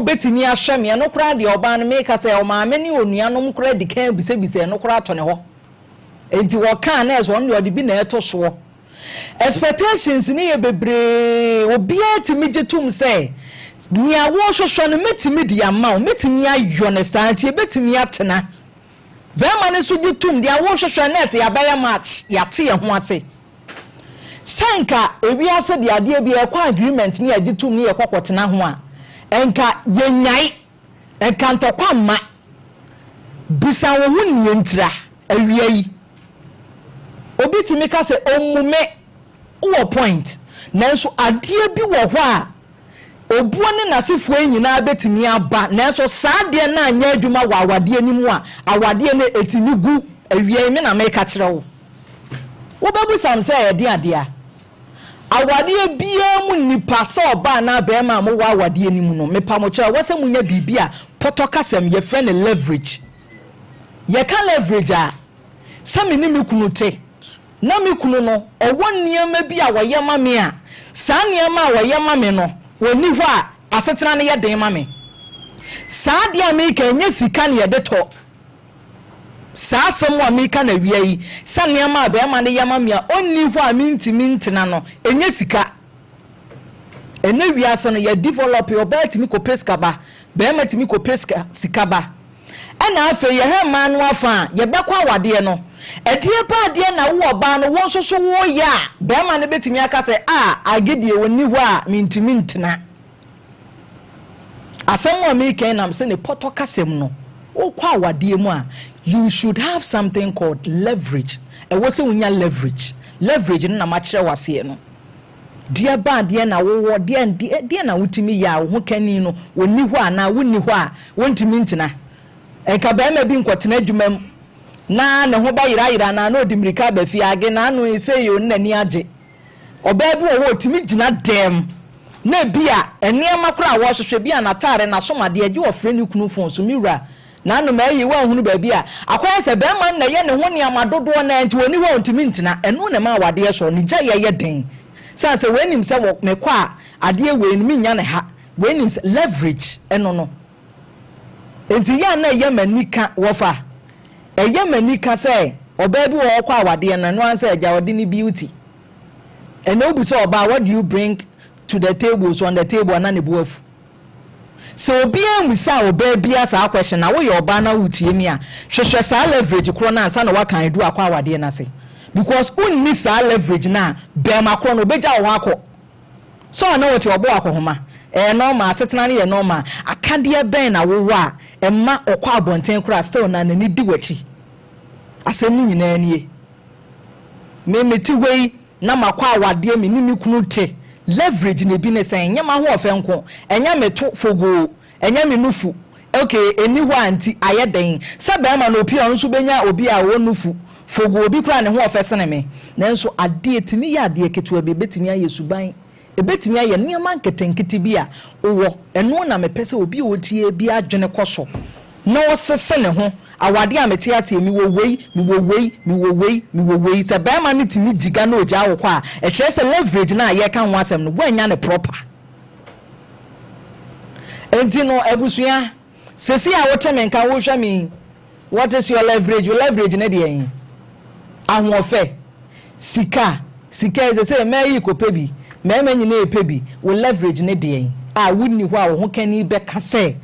obetimi ahwe me no kura de oba no make say o ma amani onuanom kura di kan bise no kura to ne ho enti wo kan na eso no de bi na eto so expectations ni ye bebre obi atimi gitum say nia wo hwohwo no metimi di ama o metimi ayo ne santi e betimi atena be ma ne so gitum dia wo hwohwo na se ya baya match yate ye ho ase sanka ebi ase de ade bi e kwa agreement ni agitum ni ye kwakotena ho a enka yenyai enka ntokwa ma bisa wo hu ni ntira awia yi obi timi ka se omume wo point nanso ade bi wo ho a obuo ne nasefo nyina betimi aba nanso saade na anya adwuma wa awade ni mu a awade ne etimi gu awia yi me na me ka kire wo wo babu sam se ye de ade a awade bia mu nipa so oba na be ma mo wa awade ni mu no me pa mo kire wo se munya bibia potokasem ye friend leverage ye ka leverage a sami ni me kunute na me kunu no owo niam bia wo ye ma me a sa niam a wo ye ma me no woni ho a asetena ne ye den ma me sa de a me ka nya sika ne ye de to sa asem wa me ka na wia yi sa niam a be ma ne ye ma me a onni ho a me ntimi ntena no enya sika ene wia so no ye develop your bet mi ko peska ba be ma timi ko peska sika ba ana afa ye he ma no afa ye bekwa awade no edie pa ade na wo ba no wo soso wo ya be ma ne betimi aka se agedie woni ho a mintimi ntena asem wa me kan nam se ne poto kasem no wo kwa awade mu a you should have something called leverage e wo se wunya leverage na ma kire wase no dia ba dia na wo dia na wutimi ya wo kani no woni ho a na woni ho a wontimi ntena enka ba ma bi nkotena adwumam na ne ho ba yira na no dimirika ba fi age na no ese yo nani age oba bi wo timi gina dem na bia eniema kura wo hwehwe bia na tare na somade age wo frɛ ni kunu fon so miwura na no ma yi wa hunu ba bia akwai se be ma na ye ne ho ne amadodo na enti woni wo ntimi ntina eno ne ma wade so ni gya ye den sanse wenim se wo me kwa ade we ni nya ne ha wenim se leverage eno no enti ya na ye manika wofa eye manika say oba bi wo kwa awade na no ansa agya wode ni beauty and obi say oba what do you bring to the table so on the table na ne boafu so obi am say oba bia sa question na wo ye oba na wutie mi a hwehwe sa leverage kro na ansa na wakan du akwa awade na say because unni sa leverage na be ma kro no beja wo akọ so na wote obo akohoma normal setena ne ye normal akade ben na wo a emma okwa abonten kra still na nani di wachi asem nyina nie me meti wei na makwa awade me ni kunu te leverage ne bi ne sen nyama ho ofenko enya meto fogo enya me nufu okay eni ho anti ayeden se be ma no pia nso benya obi a wo nufu fogo obi kra ne ho ofesene me nanso ade etimi ya ade ketewa be betimi ayesuban ebetimi aye niam nketenkete bi a wo eno na mepese obi otie bi adwene koso na wosese ne ho awade a meti ase mi wo wei se be ma nitimi jiga na oja wo kwa e kire se leverage na ye kan ho asem no wanya ne proper enti no ebusua sesi a wotemen kan wo hwa mi what is your leverage ne de yin ahofe sika is say me kopebi mema nyina epebi wo leverage ne de yin wonni ho a wo kani be ka se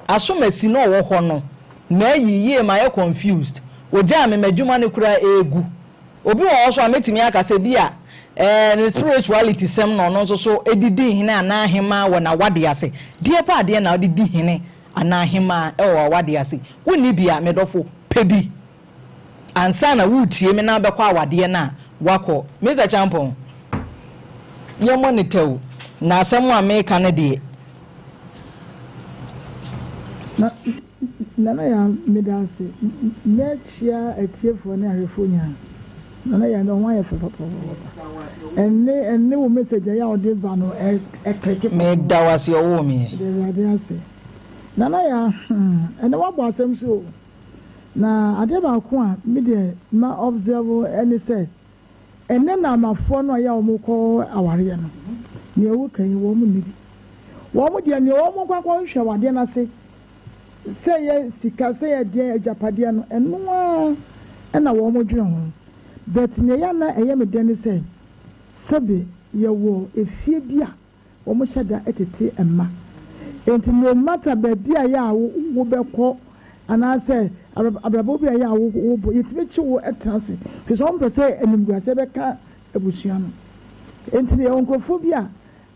asomasi no wo ho no na yiye ma ye confused wo ja me madwuma ne kura egu obi wo so ametimi aka se bia ne spirituality sem no no so edidi hene ana hema wo na wade ase die pa de na odidi hene ana hema e wo wade ase wonni bia medofo pebi ansa na wutie me na bekwa awade na wako Mr. Champon ye monitor na asem a me ka ne de na ya medase nechia etiefo na ahwefonya na ya no wan ye papa enne wo message ya ode ba no click me dawase owo me de radio ase na ya enne wa bo asem so na ade ba ko a me de ma observe any say enne na amafo no ya omukọ aware no ye wo kan wo mu ni wɔn deɛ ne wɔn kɔ hwɛ wadeɛ no ase sɛ yɛ sika sɛ yɛ deɛ agyapadeɛ no ɛno ɛna wɔn dwene ho but ne yɛ na ɛyɛ me deɛ ne sɛ sɛbe yɛwɔ efie bi a wɔn hyɛ da ɛtete ɛma nti no matter baabi a yɛ a wobɛkɔ anaasɛ abrabɔ bi a yɛ a wobɔ yɛtumi kyi wo ɛtena ase fi sɛ wɔn pɛ sɛ animguase bɛka abusua no nti yɛwɔ nkurɔfoɔ bi a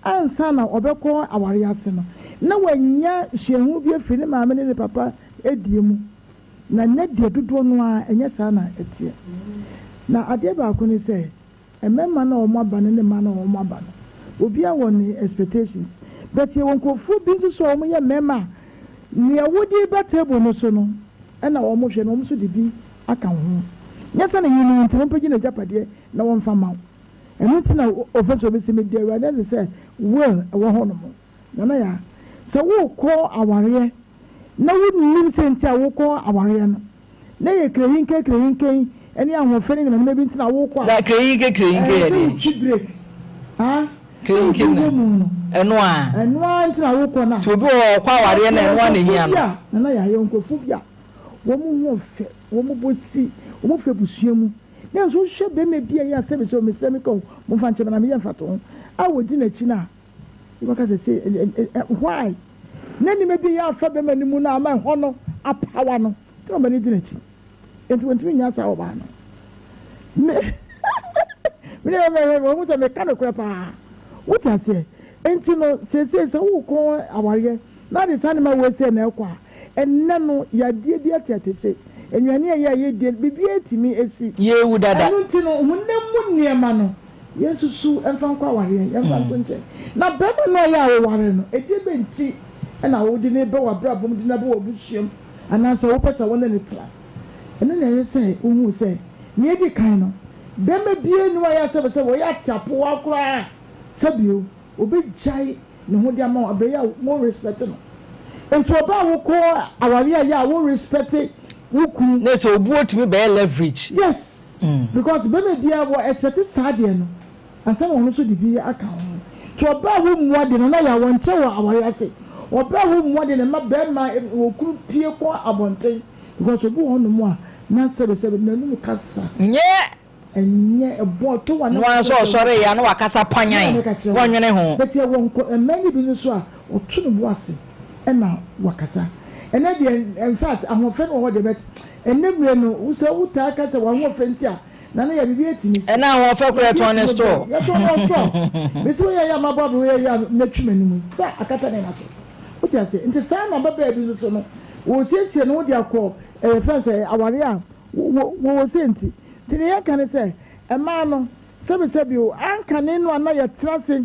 ansa na ɔbɛkɔ aware ase no na wanya hyiahu bi afiri ne maame ne ne papa adie mu na ne deɛ dodoɔ no a ɛnyɛ saa na ɛteɛ na adeɛ baako ne sɛ mmarima na wɔn aba no ne mmaa na wɔn aba no obiara wɔ ne expectations but yɛwɔ nkurɔfoɔ bi nso so a wɔn yɛ mmarima a nea wɔde ba table no so no ɛna wɔn hwɛ no wɔn nso de bi aka ho nyɛ sɛ na yɛn no ntoma mpagyi na agyapadeɛ na wɔn mfa ma wo ɛno nti na ɔfɛsɛ obi si mi di awurade de sɛ will ɛwɔ hɔ nom nana ya sɛ wokɔ awareɛ na wonim sɛ nti a wokɔ awareɛ no na yɛ kreyinke ɛne ahoɔfɛ ne nyinaa bi nti na wokɔ da kreyinke yɛ de break kreyinke no ɛno a nti na wokɔ na to obi wɔ kɔ awareɛ na ɛno a na hia no nana ya yɛ nkɔfo bi a wɔn ho fɛ wɔn bɔ si wɔn fɛ busua mu na nso hwɛ bɛmɛ bi a yɛ asɛm sɛ ɔmɛ sɛm kɔ mo fa nkyɛn na me yɛ mfato ho a wɔdi n'akyi na yɛbɛka sɛ why na nima bi yɛ afa bɛmɛ no mu na ama hɔ no apawa no te ɔmɛ ne di n'akyi nti wɔntumi nya saa ɔbaa no me ne wɔn mu sɛ meka no korɛ paa wote aseɛ nti no seesei sɛ wokɔ awareɛ na de saa nima wɔ sɛ na ɛkɔ a ɛnɛ no yadeɛ bi ate se enwani yɛ die bibi etimi esi yewu dada ɛno nti no honam mu nneɛma no yesusu ɛmfa nkɔ awareɛ yɛmfa nkɔ nkyɛn na bɛbɛ no yɛ aware no ɛdi bɛnti ɛna wodi ne bɛ wɔ abrabɔ mu di na bɛ wɔ busuam anaasɛ wopɛ sɛ wɔne ne tra ɛno na yɛ sɛ wohu sɛ nea di kan no bɛmɛ bie no ayɛ sɛ wɔyɛ atiapoa koraa sɛbio obɛgyae ne ho de ama wo abɛyɛ a wɔn respect no nti ɔbaa wokɔ awareɛ a yɛ a wɔn respect wuku na sɛ obu otumi bɛyɛ leverage yes because bɛmɛ bia wɔ expect saa deɛ no ansa na wɔn nso de bi aka ho to ɔbaa wo mua de no na yɛ wɔn nkyɛn wɔ awareɛ ase ɔbaa wo mua de no ma bɛrima wɔ kuru pie kɔ abɔnten because obi wɔ hɔnom a na sɛbɛsɛbɛ na num kasa nyɛ ɛnyɛ ɛbɔ to wɔn na so ɔsɔre ya na wakasa panyan wɔnwene ho bɛtɛ wɔn nkɔ mmaa ni bi nso a ɔto no bu ase ɛna wakasa ɛnɛ deɛ in fact ahoɔfɛ no wɔ hɔ de bɛt ɛnɛ mmerɛ no wosɛ wotaa ka sɛ wɔahoɔfɛ nti a na ne yɛ bibi atimi si ɛna ahoɔfɛ kora ɛtɔn ne store yɛtɔn ne store bɛti woyɛ yɛ amabɔ abere woyɛ yɛ a mɛtwi m'anim sɛ akata ne na so wote ase nti saa na bɛbɛɛ bi nso so no wɔsiesie no wode akɔ ɛyɛfɛ sɛ aware a wɔwɔ sɛ nti nti ne yɛka ne sɛ ɛmaa no sɛbisɛbi o anka ne no a na yɛtena se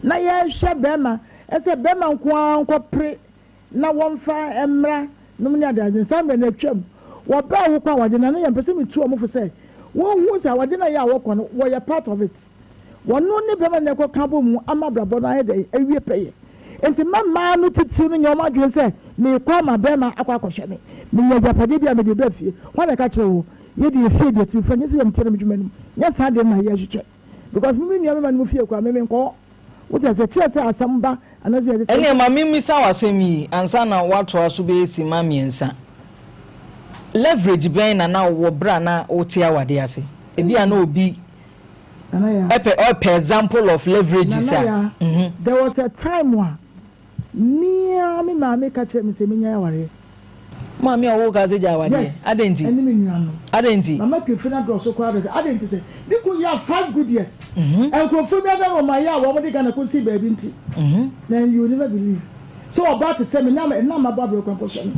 na yɛhwɛ bɛrima ɛsɛ bɛrima nko ara nkɔpere na wɔmfa mmra nom ne adagye saa mmerɛ no atwam wɔbaa wo kɔ awagye na no yɛ mpɛ sɛ metu ɔmo fo sɛ wɔnhu sɛ awagye no yɛ a wɔkɔ no wɔyɛ part of it wɔno ne bɛrima no ɛkɔka bɔ mu ama abrabɔ no ayɛ dɛ awie pɛyɛ nti mmaa no titiw no nyɛ ɔmo adwene sɛ meekɔ ama bɛrima akɔ akɔhwɛ me meyɛ agyapadeɛ bi a mede ba fie wɔn na ɛka kyerɛ wo yɛde efie deɛ tumi fɛ nyɛ sɛ yɛmtia no medwuma no mu nyɛ saa deɛ na yɛhwehwɛ because mimi nua mema no mu fie kɔ a meme nkɔ wote sɛ kyerɛ sɛ asɛm ba ɛne ma memisa wasɛm yi ansa na woatoa so bɛyɛsi ma mmiɛnsa leverage bɛn na wɔ bra na wote awade ase ebi a na obi ɔpɛ example of leverage sa there was a time wa me maame ka kyerɛ me sɛ menya aware maame a wo ka sɛ gya awade adenti mama kefi na drɔ so kɔ adenti sɛ bi ko yɛ 5 good years nkurɔfoɔ bi ada wɔ ma yɛ a wɔn de Ghana kɔsi baabi nti then you never believe so ɔbaa te sɛ me nam abɔ abere kwan kɔhyɛ no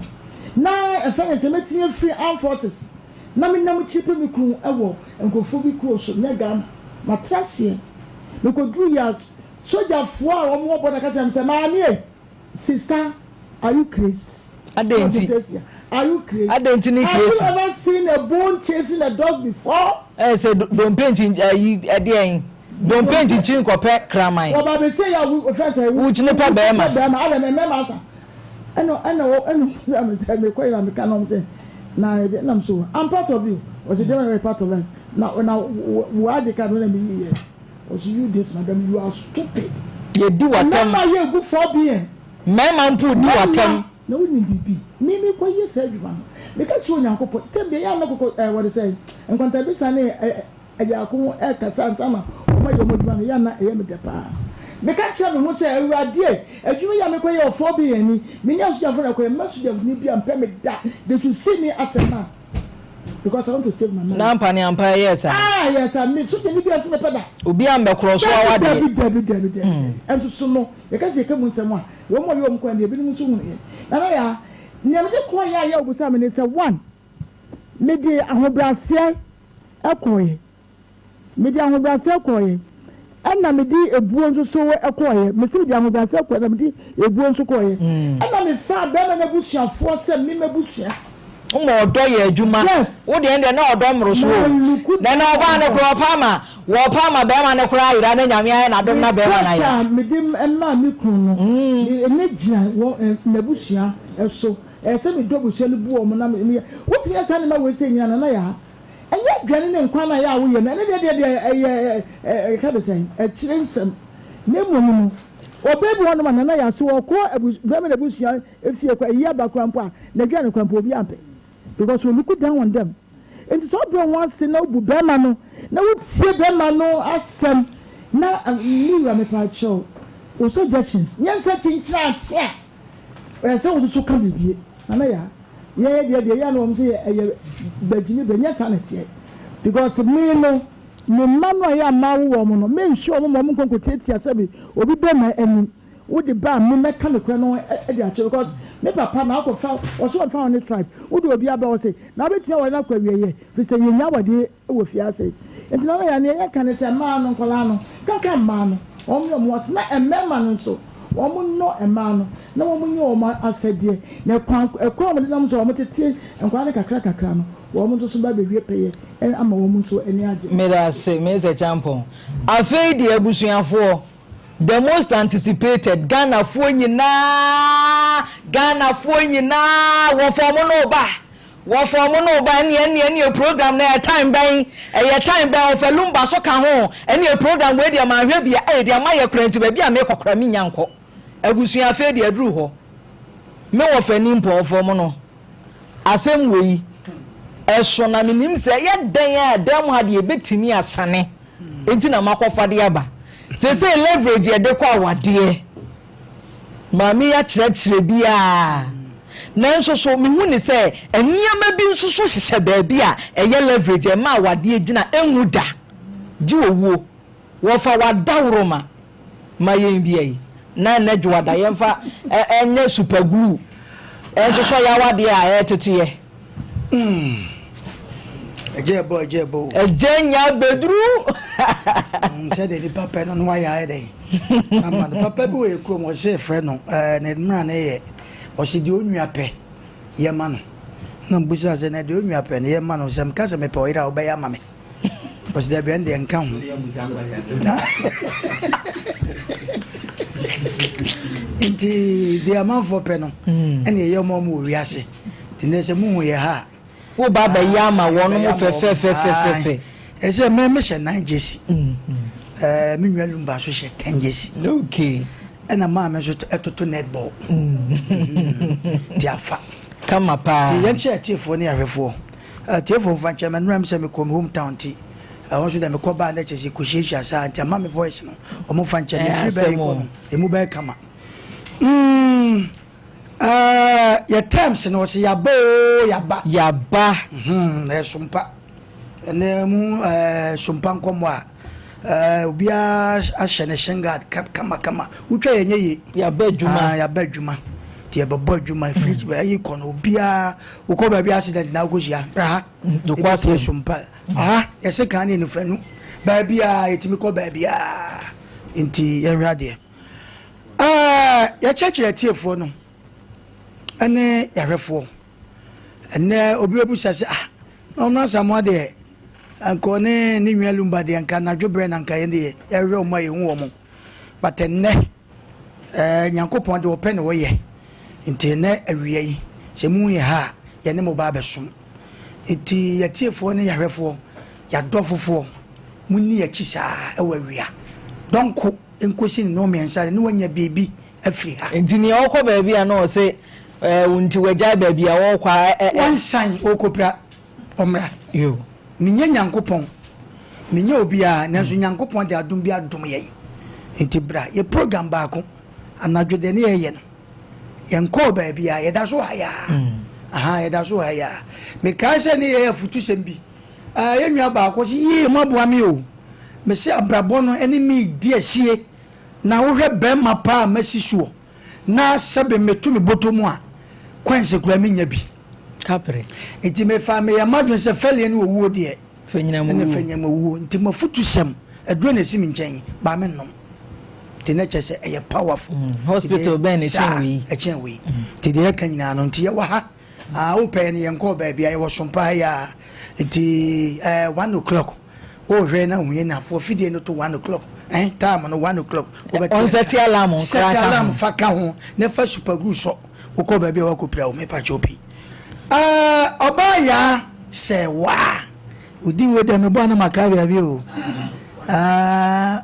na ɛfɛ ne sɛ mɛtumi free armed forces na me nam kyipe me kuru ɛwɔ nkurɔfoɔ bi kuro so nyɛ Ghana matra hyeɛ mekɔduru yɛ sogyafoɔ a wɔn wɔ bɔ na ka kyerɛ me sɛ maame sister are you crazy adenti are you crazy ni crazy have you ever seen a bull chasing a dog before say don't paint ayi don't paint chin kopɛ kraman oba be say ya we first say we chine pa be ma ada me ma sa eno say me koyi na me kan say na am so I'm part of you was the part of us now we had the card when me here was you this madam you are stupid ye di watam na ye gu for be mema mpu di watam na woni bibi me ko ye say adwuma me ka chi onyankopɔ tembe ya na kokɔ what they say enkwanta bi sane ajakun kasa sama o ma yo mo adwuma ya na ye me de pa me ka chi me ho say awurade adwuma ya me ko ye for be ani me nya so jafo na ko ye message of ni bi ampe me da they should see me as a man because I want to save my money. Nampani ampa yes sir. Yes sir. Me so ni bi ase me peda. Obi ambe cross wa wade. David. And so no, you can say come nsem a. Wo mo yo mko na ebi ni so hu ne. Na ya, ne me de ko ya obusa me ne say one. Me de ahobrase ekoye. Me de ahobrase ekoye. Ana me di ebuo nso so ekoye. Me se de ahobrase ekoye na me di ebuo nso koye. Ana me fa be na busuafo se me mabusua. Umo odo ye adwuma wo de ende na odo mroso na na oba ne kro pama wo pama be ma ne kro ayira na nyame aye na dom na be ma na ya medim emma mi kunu no ne gina wo nabusua eso se me do busua ne bu o mo na me wo ti esa ne ma we se nyina na ya enye dwane ne nkwa na ya wo ye na ne de ka de sen e kire nsem ne momu obebi wono ma na ya so wo ko be me nabusua efie kwa iya bakrampo a na dwane krampo obi ampe because we look down on them. And so don't want to know Bemano. Now we see Bemano as some now me part show. Also questions. Yes, such in church. Yeah. Well, so so come be. Anaya. Yeah, no, I'm saying Virginia, but yes, sanity. Because me no man I am now woman, men show mom can take yourself or be Bema and would the ban me mechanical no because me papa na ko fa o so fa on the tribe wo do obi aba o say na betia wo na kwa wiye fi say yenya wade wo fi ase enti na ya ne ya kan say ma no nkola no kan ma no o mo was na emema no so o mo no ema no na wo mo nye o ma asede na kwa mo de nam so o mo tete nkwa ne kakra no wo mo so ba bewie peye ama wo mo so eni age me da say me say champion afei de abusuafo the most anticipated Ghana fo nyina wo form no ba ne program na time ban time ban of lumba so ka ho ene program we dia ma hwe bia dia ma ye kurenti ba bia me kokora mi nyanko abusua fe de aduru ho me wo fani mpo form no asem we eso na minim se ye den ya dem ha de betimi asane enti na makofa de aba say leverage ye de kwa wade mami ya kire bia nanso so me hu ni say eniyama bi nsusu hihye baabi a eye leverage e ma wade gina enwuda ji owo wo fa wadawroma ma yen bia yi na dwada ye mfa enye super glue enso so ya wade a etete ye Ejebo ejenya bedru said the papa no why I dey ama papa bi we krom o se frɛ no na mra na ye o se di onua pɛ ye ma no na mbusa se na di onua pɛ na ye ma no sem ka se me pɛ o ira o be ya ma me o se de be ende nka ho inti di amanfo pɛ no ene ye mo mo wiase ti ne se mu hu ye ha wo baba yama wono mo fe ese me she 9 jesi me nwa lumba so she 10 jesi okay ena ma me so etoto netball diafa kama pa ti yenche atiefo ne ahwefo atiefo mfa nche me nram se me kom hometown ti won so da me ko ba na chesi ko shesha sa anti ma me voice no o mo fa nche me free be ko emu be kama your terms no se yaba sompa ene mu Sompa Nkomo a obi a hyene shinga kama utwa yenye ye yaba dwuma ti yaba dwuma fridge ba yi kono obi a uko ba bi accident na ukohia ha ukwa se Sompa yese kan ne nufanu ba bi a etimi ko ba bi a nti yenrade ya cheche tiefo no ene yarefo ene obi obusa se no na samu de anko ne ni nwalumba de anka na dwobre na anka ye yawe o ma ye hu o mo but ene nyankopon de open wo ye nti ne awie yi se mu ye ha ye ne mo ba besom nti ya tiefo ne yarefo ya dofofo munni ya kisa e wa wia donko enkosi no miensa ne wanya baby afiri ha ntini okọ baabi a no say unti wagya baabi a wo kwa wansan okopra omra yo minye nyankopon minye obi a nanso nyankopon de adom bi adom ye enti bra ye program ba ko anadwode ne ye no yenko baabi a ye da so haya aha ye da so haya me kai se ne ye futu sem bi ye nwa ba ko si ye mo boa me o me se abrabo no ene mi di asie na wo hwe be ma pa masi suo na sebe metumi botomu a kwanse kura me nya bi kapre enti me fa me ya madwen se fele ne owuo de fenyina mu owuo enti mafutu sem aduro na simi nchen ba me nom te na chese eye powerful hospital ben e chen wi te de kan nyina no nti ye wa ha wo pe ne yenko ba bia ye wo sompa ya enti 1 o'clock o hwe na hu ye na for fidie no to 1 o'clock time no 1 o'clock on set alarm fa ka ho ne fa super glue so wo ko ba bia wo ko pra wo me pa chopi Oba Yaa Serwaa udi we de me bwana makabia bi o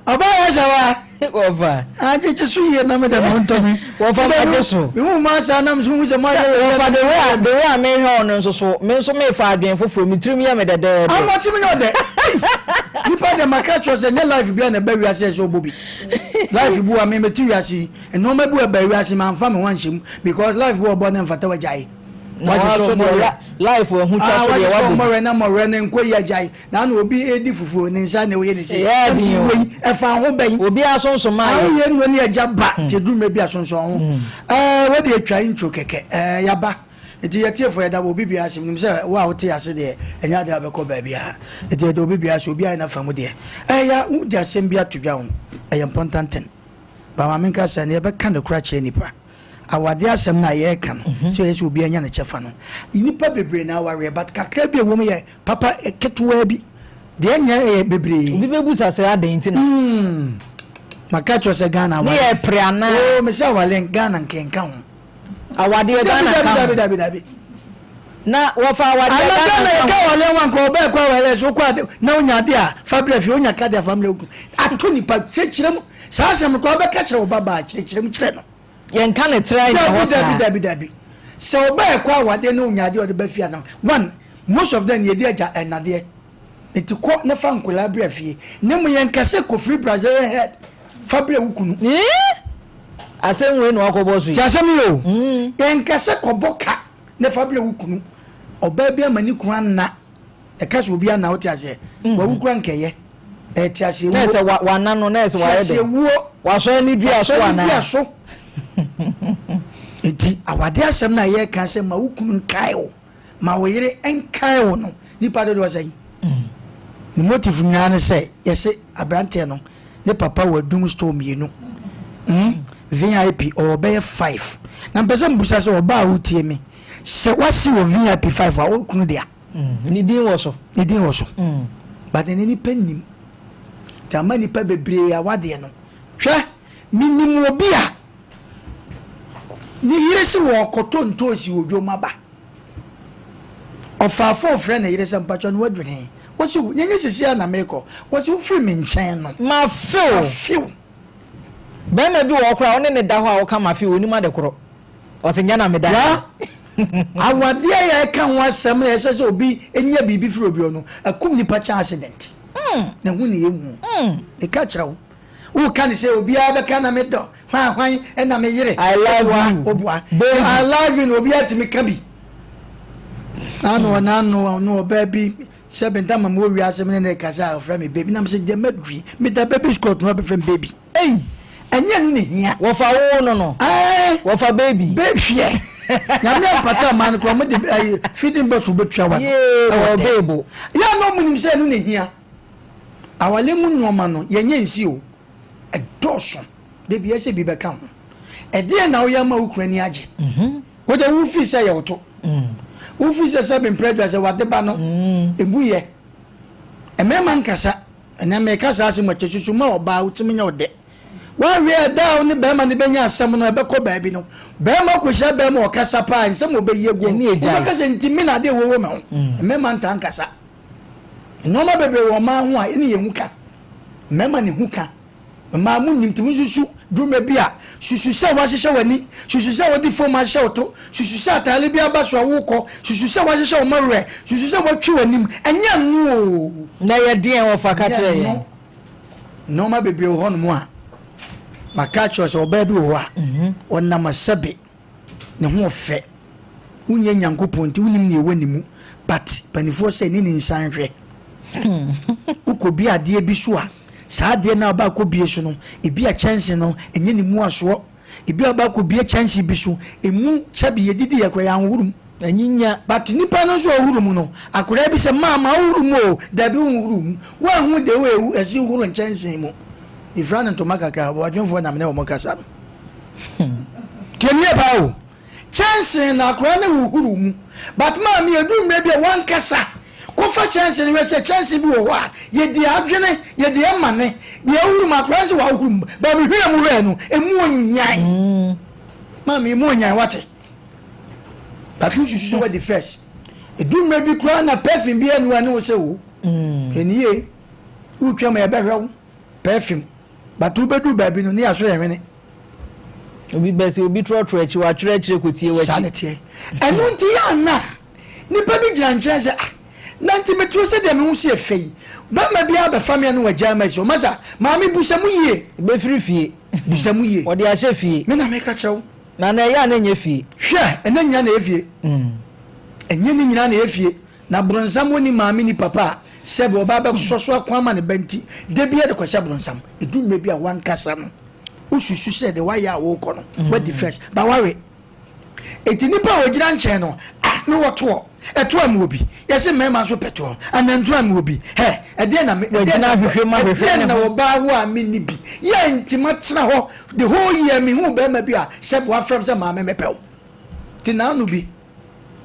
Oba Yaa Serwaa over aje chisu ye na me de monto me wo fa ba so me ma sa na me so ma wo fa de way me he on so me so me fa adwen foforo me tirim ya me de de am what me no de nipa de makacho se ne life bia na ba wiase so bobi life bu a me metiriasi e no ma bu ba wiase man fa me wan him because life bu obo na mfata wajai life we hu twa so ye wadu mo na mo re na nko ya jai na na obi edi fufu ni nsa na we ni se e fa ho ben obi asonso ma ye no ne eja ba te du me bi asonso ho we de atwa intro keke ya ba eti ye tie fo ya da obi bi asim nim se wa wote ase de enya de abeko ba bia eti de obi bi ase obi ai na famu de ya u de asem bi atodwa ho important thing ba ma menka se ne be kan de kura che nipa awade asem na ye kan so yesu obi anya na chefa no nipa bebre na aware but kakra bi ewom ye papa ketwa bi de anya bebre obi bebu sase adentin na makacho se Ghana wa ye priana o me se wale Ghana nkenka ho awade Ghana dabi na wo fa awade Ghana ye ka wale wan ko be kwa wale so kwa na onya de a fabula fi onya ka de family oku ato nipa chechirem sa asem ko be ka kire obaba chechirem kire no yen kan try na hosa dabi so ba kwa wade no nyade o de ba fia na one most of them ye dia enade enti ko na fa nkola bra fie ne mu yen kase ko free Brazilian head fabia wukunu asem we no akobo so ti asem yo yen kase ko boka ne fabia wukunu oba bia mani kura na e kase obi na o ti ase wa wukura nkeye e ti ase wo na se wa na no na se wa ye de wa so ni dua so wa na eti awade asem na ye kan se ma wukunu nkae ma wo yire enkae wo no nipa do say ni motive nyane say yese abrante no ne papa wa dum store mienu VIP or be 5 na person busa se oba wutie me se wasi wo VIP 5 wa wukunu dia ni din wo so but ni pennim tamani pa bebre awade no hwe minim obi a ni yire se wo koto ntosi odwo maba ofafo frɛ na yire se mpacho no wadwene wosi nyenye sisi na meko wosi free me nchen no ma feel be na bi wo kora one ne da ho a wo ka ma feel oni ma de koro wosi nya na me da ya awade ya ka ho asɛm na yɛsɛ sɛ obi enya bibi frɛ obi no akum nipa cha accident na hu ne yemu e ka kyerɛ wo can say obi abeka na me do hwan e na me yire I love you obua I love you obi atimi ka bi no baby 7 time mo wi asem ne ka say friend me baby na me say de madri me da baby scott no be friend baby enya no ne hia wo fa wo no wo fa baby hie na me pata man ko mo de feeding bottle betwa wa baby ya no munim say no ne hia awale mu nyoma no yenye nsi o edoso de bia se bi beka ho ede na wo ya ma ukrani age wo de wo fi se ye woto wo fi se 7 predators se wade ba no ebuye emema nkasa ena me kasa ase mwachesusu ma oba utimi nya ode wa we da oni be ma ne benya asem no ebeko ba bi no be ma ko hya be ma okasa pa nsem obaye go wo kasa ntimi na de wo me ho emema nta nkasa no ma bebe wo ma ho a ene ye huka mema ne huka ma mu nim tim susu dume bia susu se wa hyehyɛ wani susu se wodi fo ma hyehyɛ oto susu se atale bia ba so awokɔ susu se wa hyehyɛ o marɛ susu se wa twi wanim anya no na ye den wo fa ka kyerɛ ye no ma bebre ho no mu a maka kyerɛ so oba bi wo a wonam asabe ne ho fɛ unye nyankopɔn ti unim ne wanimu but panifo se ni nsan hwɛ ukobi ade bi so a saa de na ba ko bie so no ebi a chance no enye ni mu aso ebi ba ko bie chance bi so emu chabi yedidi yakwa ya hurum anyinya but nipa no so hurum no akora bi se mama hurum o da bi hurum wa hu de we esi hurum chance mu ifran to makaka wa dwonfo na me na wo makasa tienie ba o chance na akora na hurum but mama edu mre bi wan kasa kofa chance ni we se chance bi wo a ye di adwene ye di amane bi awuru makranse wa awuru ba bi hwe mu hwe no emu onyan mama emu onyan wate but you should what the first edu maybe kura na perfume bi anu anu se wo eniye utwa ma ye behwe wo perfume but u bedu ba bi no ni aso ye hwene obi bese obi trotro echi wa twere echi kotie wachi sanete enu nti ya na ni pa bi granchese nanti metro se de me hu se efei ba ma bia ba famia no wagya ma se o masa maami busamu yie be firi fie busamu yie odi a hye fie me na me ka chew na na ya na nye fie hwe ena nyina na efie enye ni nyina na efie na bronsam woni maami ni papa sebe oba ba soso akwa ma ne banti de bia de kwasha bronsam edu me bia wan kasa no ususu se de wa ya wo kɔ no what the first ba ware etini pa ogira nche no me woto eto am obi yesi mema so peto anantu am obi he ede na me na hwehwe ma hwehwe na oba wo am ni bi ye ntima tena ho the whole year me hu be ma bi a sebe wa from se ma me mepew tina no bi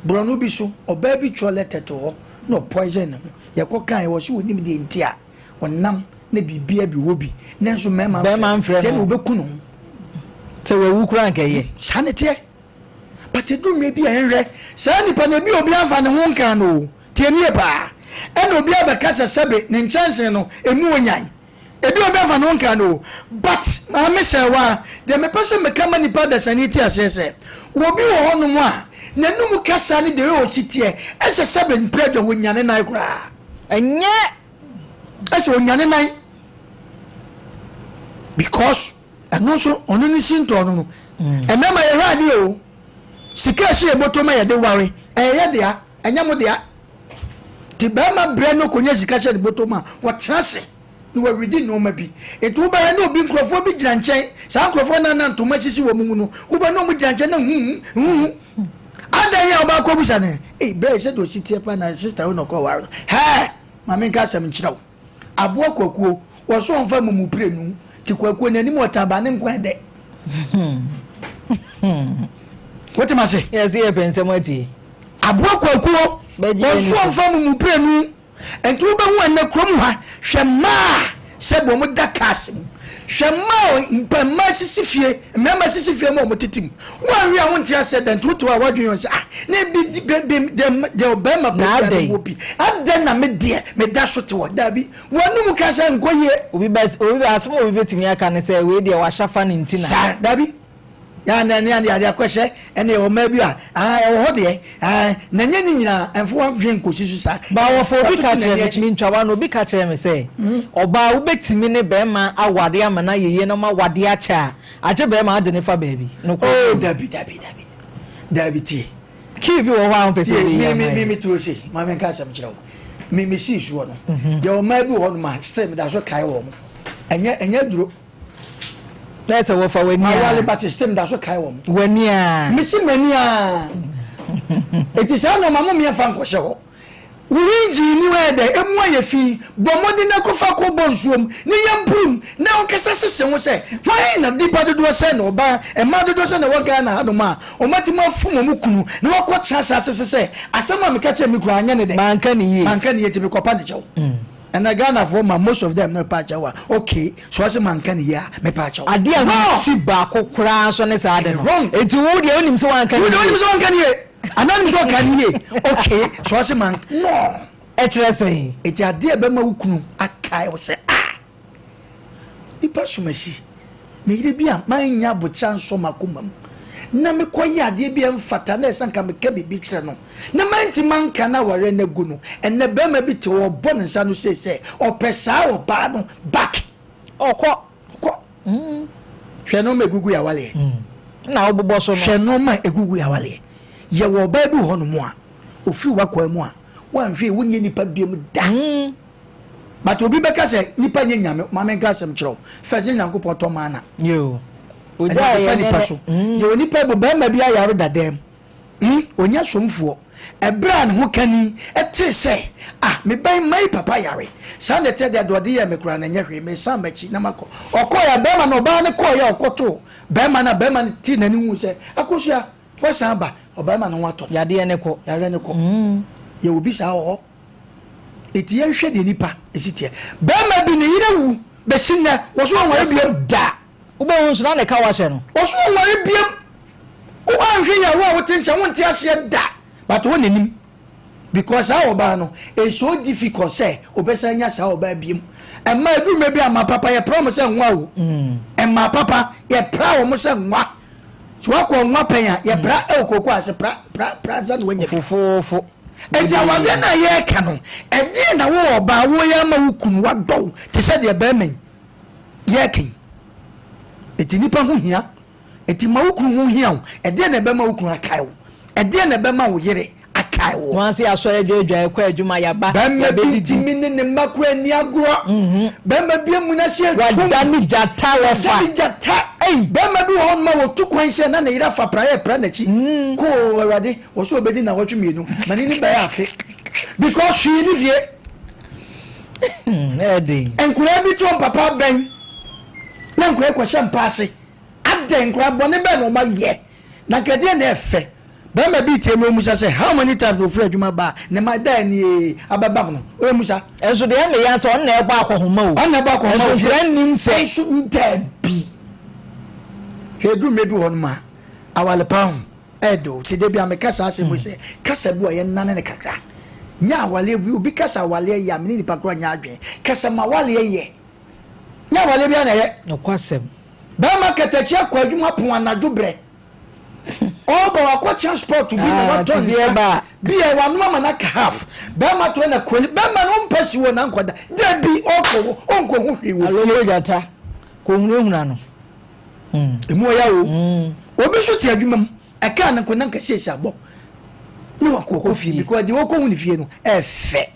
brono bi so oba bi chole teto no poison ye ko kan wo so onim de ntia wonam na bibia bi wo bi nanso mema mfre te no obeku no te we wu kura nkeye sanete but edu me bi enre sa nipa na bi obi afa ne ho nkan no tie nie pa e no obi abakasa sebe ne chance no emu onyan ebi obi afa ne ho nkan no but ma me sewa de me person me kama nipa da sanity asese wo bi wo hono mu a nanum kasa ne de o sitie ese sebe npredo wonyane nai kura enye ese wonyane nai because anonso onini sinto no emema ye hwade o sika hye botoma ye de ware eye de a anyamo de a ti ba ma bre no konya sika hye de botoma wo trase no wa redi no ma bi etu ba ya no bi nkrofo bi gira nchen sa nkrofo na na ntoma sisi wo mu no wo ba no mu gira nchen na ada ya ba ko busa ne bre se do sitie pa na sister wo no ko ware ha ma me nka sam nchirawo abo kwakuo wo so onfa mu prenu ti kwakuo na ni mo taba ne nkwa de what am I say? Yes, here pensem ati. Aboa kwakuo. Onso onfa mu prenu. Entu be hu ene krom ha. Hwema sebo mo dakas. Hwema impama sisifie, mema sisifie mo motitim. Wa wi a wonti accident to a wadwen se ah. Na bi de obema be obi. Aden na me de me da so te wo da bi. Wonu mu ka se nkoye. Obi ba asmo obi betimi aka ne se we de wa shafa ne ntina. Sa da bi. Ya na ne ade akwese ene o ma bi a e ho de na nya ni nyina enfo adwen kosisu sa ba wo fo bi ka kire mi ntwa no bi ka kire me se oba wo betimi ne be ma awade amana yeye no ma wade acha aje be ma ade ne fa baabi no ko dabi ti ki bi wo wa on pese mi to se ma men ka sam kire wo mi si su no de o ma bi wo no ma stem da so kai wo mo enya duro that's a wofa when my wali but system that's what kai wom when ya misi mania it is no mama me fa nkoshe ho winji ni we de emu aye fi bomodi na kofa ko bonsuom ni yambrum na onkesa sese ho se why na dipa dodo se na oba e ma dodo se na woga na hado ma o mati ma fumo mu kunu na wako chasa sese asema me ka che mi kura anya ne de manka ni ye ti me kopa ne chew and I Ghana for most of them no pachawa. Okay, so as a man can hear me pachawa. I dear she back crash on his head. Wrong. It's wood the only so one can hear. Anonymous one can hear. Okay, so as a man. No. Say it's a dear Bema Ukunu. I say ah. nipa somasi me yire bia manya bocha nso makomam na me koyi ade bia mfata na esanka me ka bibi kire no na manti manka na ware na gu no enne be ma bi te wo bo nsa no se opesa wo ba no back okọ hwe no megugu ya wale na obobo so no hwe no ma egugu ya wale ye wo ba bi ho no mo a ofi wakwa mu a wanhwe wonye nipa biem da but obi beka se nipa nyame mama nka sem kiro first nyankopɔ to mana yo oja ya nipa so ye nipa bo ba ma bi ayaro dadam onya somfuo ebra ne ho kani ete se me ban mai papa yare san de tede do de ya me kura na nya hwe me san machi na mako okoya be ma no ba ne koya okoto be ma na be ma ti na ni hu se akosua wasan ba oba ma no wato ya de ne ko ye obi sa ho eti hwe de nipa esitie be ma bi ne yire wu be sinna wo so won biem da wo be won so na ne ka wa hye no wo so won biem wo anhwe ya wo tincha won ti ase da but won nanim because how oba no e so difficult say obesa nya sa oba biem e ma edu me bi ama papa ye promise nwa wo e ma papa ye pra wo mo se nwa so akọ nwa penya ye bra e okoko ase pra za no wenye fofofo enti awade na ye ka no e di na wo oba wo ye ma wukun wa do te se de ba men ye ken enti nipa ho hia enti ma wukun ho hia e de na be ma wukun akai wo e de na be ma wo yere akai wo wan se asore dwedwa ekwa adwuma ya ba ya be di mini ne makura ni agro be ma bia mu na se tum dami jata wa fa jata be ma bi ho ma wo tu kwan se na yira fa pra na chi ko awade wo so obedi na wotwe mienu mani ni ba ya afi because she ni vie edi enkura bi to papa ben na enkura kwa shampase ade enkura bone be no ma ye na kede na efe be ma bi tie me musa say how many times ofura adwuma ba ne ma da ni ababa no o musa enso de me ya so on na egba akohoma o on na egba akohoma o friend nim say so ntabi hedu me bi won ma awale pound edo ti de bi amekasa ase mo say kasa bi o ye nane ne kakra nya awale bi obi kasa awale ya me ni pakro nya adwen kasa ma wale ye nya awale bi na ye no kwasem ba ma katachi akwa adwuma pon anadwo bre o ba wa transport to be na what on be e wa no ma na half ba ma to na kweli ba ma no mpasi wo na nkoda da bi onko hu hwi wo alo gata ko hunhuna no emu ya o obi so ti adwuma aka na ko na nka siesia bo ni wa ko fi because de wo ko hu ni fie no efe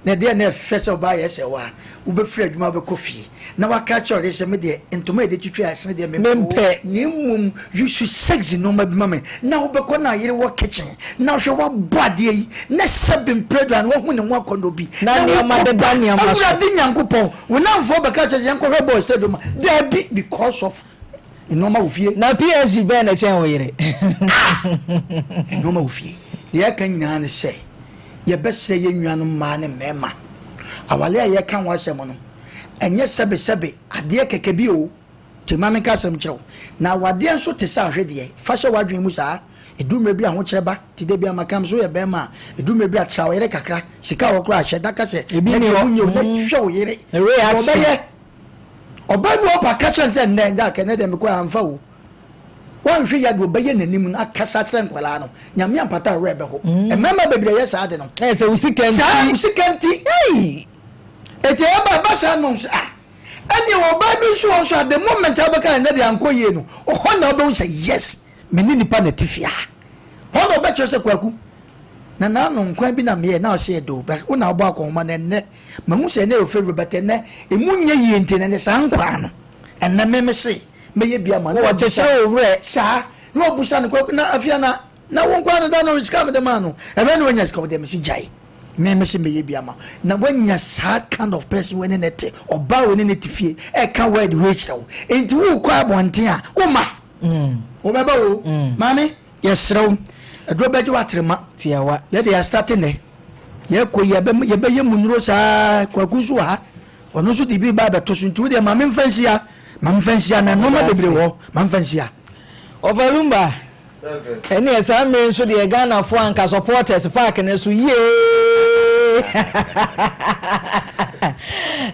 na de na efe se ba ye se wa wo be firi adwuma be ko fie na wa ka chore se me de entoma de twitwa ase de me mpe ni mum you should sexy no ma bi mama na wo be ko na yire wo kitchen na hwe wo bode yi na sebin predan wo hu ne ho akondo bi na ne ma de da ne ma so awura de nyankopon wo na mfo be ka chore yanko hwe boy stadium there be because of inoma wo fie na PSG be na chen wo yire inoma wo fie ye kan nyina ne se ye besre ye nnuanu ma ne mema awale ye kan wa se mo no enye sebe ade keke bi o te mame ka sam kire na wade enso te sa hwede fa hye wadwen mu sa edume bi a ho kire ba ti de bi amakam so ye be ma edume bi a trawo yere kakra sika wo kra hye daka se ebi ni wo nyo na hwe wo yere oba bi opa ka chen se nne da ke ne de me ko amfa wo wan hwe ya do beye nanim na akasa kire nkwala no nyame ampata rebe ho e mama bebre ye sa de no se usikanti eti aba basa no eni wo ba bi so at the moment abaka na de ankoye no o na obo say yes meni nipa na tifia ho no be chose kwaku na no nkwan bi na me na o say do ba o na obo akoma na ne ma hu say na o favorite but ne emunye yi enti na ne san kwa no enne me say me ye bia ma na o cheche o re sa no obusa no kwaku na afia na wo nkwan no da no scam de man no e be no nya scam de me si jai me se meye biama na wanya sad kind of person when net oba when net fie e ka word we chiro enti wo kwa abonten a wo ma wo beba wo mami yesrew edro beje watrema tiawa ye dey starting ne ye ko ye be ye munuro sa kwakunsu ha ono so di bi ba beto so nti wo dey mami mfansia na no ma bebre wo mfansia overumba eni esa me so de Ghana fo anka supporters park ne so ye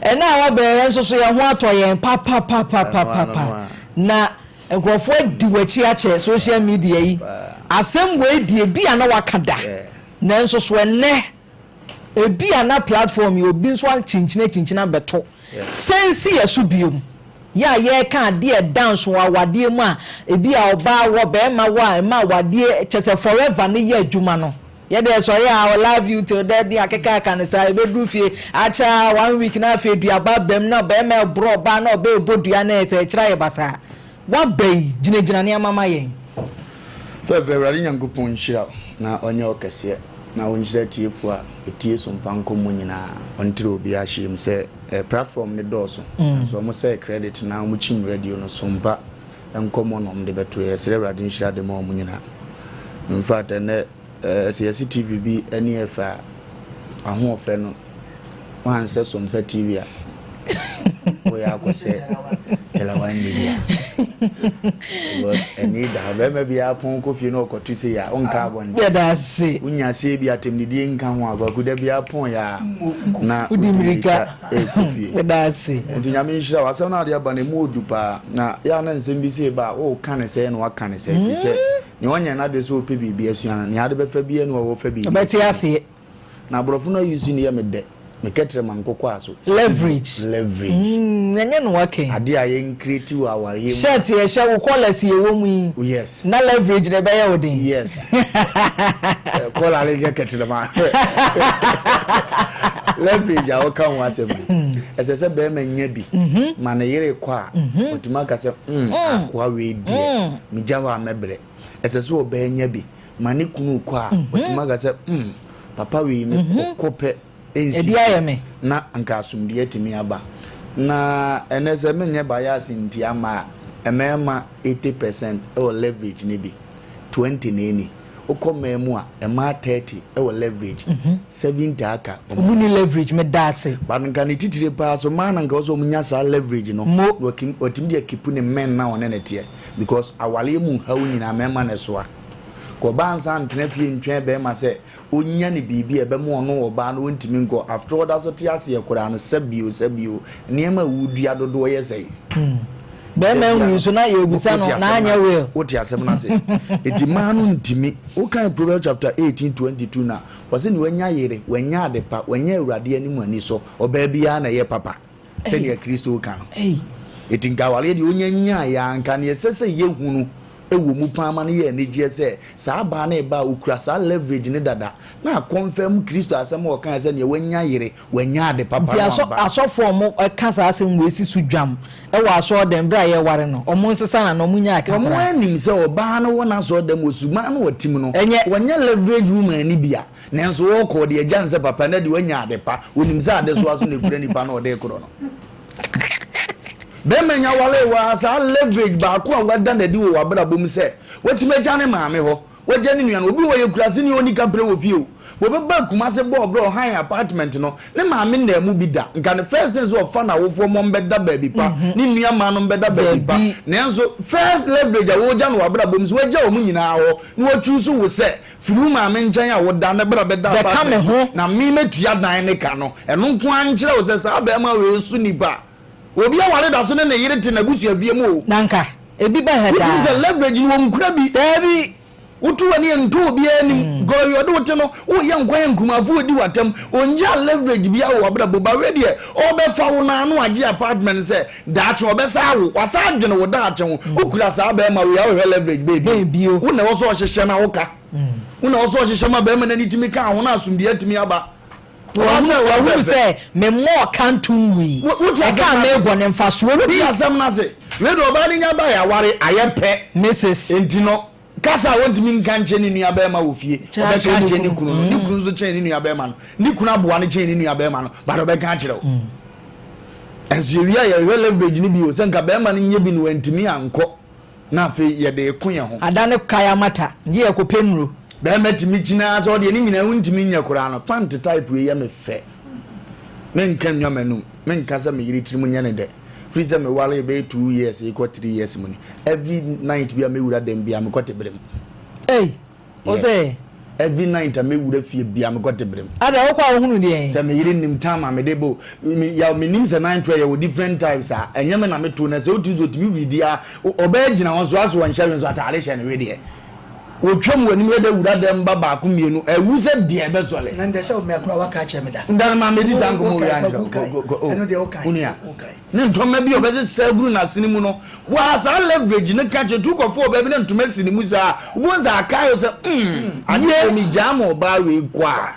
And now I so ya ho atoyen papa na nkrofo di wachi ache social media yi asem we die bia na wakada na nso so ene e bia na platform yi obi nso chinchina beto sense yesu biom ya ye kan de dance wa wade mu a e bia oba wo be ma wa ma wade chese forever ne ye adwuma no ye dey so I love you till that day akeka kan say be du fie acha 1 week na fie duaba bem na be ma bro ba na be bodua na say kira ye basa wa bay gina ne mama yen fe very nyankopon hira na onye okese na onhira tiefo a etie Sompa Nkomo nyina ontire obi a hiem say platform ne doso so mo say credit na mo chim radio no Sompa Nkomo no mde beto ye celebrate nhira de mo nyina in fact na CCTV bi NFA aho ofre no wan say Sompa TV a we akose telawan media but any da be maybe apon kofi no okotu say ya onka bon yeah that's say unya say bi atemnidi nka ho agwaku da bi apon ya na udimirika kofi yeah that's say ntunya me nhira wasem na ade aba na mu odupa na ya na nsem bi say ba o kan say no aka ne say fi say ni wonya na de so pe bibi asuana ni ade be fa bi enu wo fa bibi beti ase na brofo no use ni ya mede me ketre man kokwa aso leverage nyenye no wake ade ayen creative aware shirt ye sha wo collars ye wo mu yes na leverage ne be ye odin yes kola le je ketre ma leverage awo kan wa se esese be ma nya bi ma na yere kwa otuma ka se akwa we die mi jawa mebre esese wo be nya bi ma ne kunu kwa otuma ka se papa we me kope ensi na anka asumdie timi aba na enese menye bias nti ama emema 80% or leverage ne bi 20 neni okomemu a ema 30 or leverage 70 aka omuni leverage me dase ba nka ne titire pa so man nka so munya sa leverage no working otimdi akipu ne men na onenete because awale mu hawo nyina mema ne soa ko bansa ntena fie ntwen be ma se onya ne bibi ebe mu ono oba no ntimi nko after all that so tiase ye kura no sabio niema wudua dodo ye sei be ma hu so na ye obusa no na anya we oti asem na se edima no ntimi o kan Proverbs chapter 18:22 na wase ni wanya yere wanya adepa wanya awurade animu ani so oba bia na ye papa se ne Kristo kan etinga wale de onya nya ya nka ne sese ye hunu ewo mu pama ne ye negie se sa ba na ba okura sa leverage ne dada na confirm Kristo asem o kan se ne wanya yere wanya de papa na ba asofo mo ka sa asem we si sudwam e wa so dem bra ye ware no omo nsesa na no munya aka omo anim se oba na wona so dem osuma na watim no wanya leverage woman ni bia nenso wo ko de agyan se papa na de wanya de pa onim se ade so aso na kura ni pa na ode kro no bemenya wale wa sa leverage ba ko wada na di wo wabra bom se wetimeja ne maame ho waje ne nuan obi wo ye kurase ni oni kapre wo fie wo be ba kuma se bo bro high apartment no ne maame na mu bi da nka the first things of fana wo fo mo mbeda ba bi pa ni nua ma no mbeda ba bi pa nenso first leverage wo ja no wabra bom se waje wo mu nyina ho ni wo choose wo se firu maame njan a wo da na bra beda ba na mi metua dan ne ka no eno nko ankyere wo se sa ba ma we su ni ba obi awale da so ne yire te na busu avie mu nanka ebi ba heda it is a leverage ni wo nkura bi tabi utu wani nto obi anim goyo do te no wo ye nkwan nkumafu odi watam onja leverage bia wo abra bo ba we de o be fa wo na no age apartment se da che obesa wo wasa adwene wo da che wo okura sa ba ma we ya wo leverage baby wo na wo so ohyehyɛ na wo ka wo na wo so ohyehyɛ ma ba ma na nitimi ka ho na asumdie atimi aba who say me more can't we aka me go ne mfaso no bi asem na se we do ba nya ba ya ware ayepe Mrs. Entino kasa wontimi nka nche ni nua ba ma wo fie obe ka nche ni kunu no ni kunu zo chen ni nua ba ma no ni kunu aboa ne chen ni nua ba ma no ba do be ka kire wo enso wi ya leverage ni bi o se nka ba ma no nye bi no wantimi anko na fe ye de ekun ye ho adane kaya mata nje ye ko penro be metimi china so de ni nyina wontimi nya kura no pant type we ya me fe men kan nwa manu men kasa me yiri tirimu nya ne de freezer me wale be 2 years equal 3 years money every night bia me wura dem bia me kote brem o say every night I may would have fear be am got the brim. I don't know who the Some him time I made able ya names and 9 with different types and yaman I met to us so to me dear or bed was one sharing at Alish and radio. O twam wani me da wura dem ba ba ku mienu e wuze de be sole na nde se o me akura wa ka che me da ndan ma me di san ko mo ya njo eno de o kan unia ne ntoma bi o be se guru na sini mu no wa sa leverage ne ka che tu ko fo ba bi ne ntoma sini mu sa wo za ka yo se anye mi jamo ba we kwa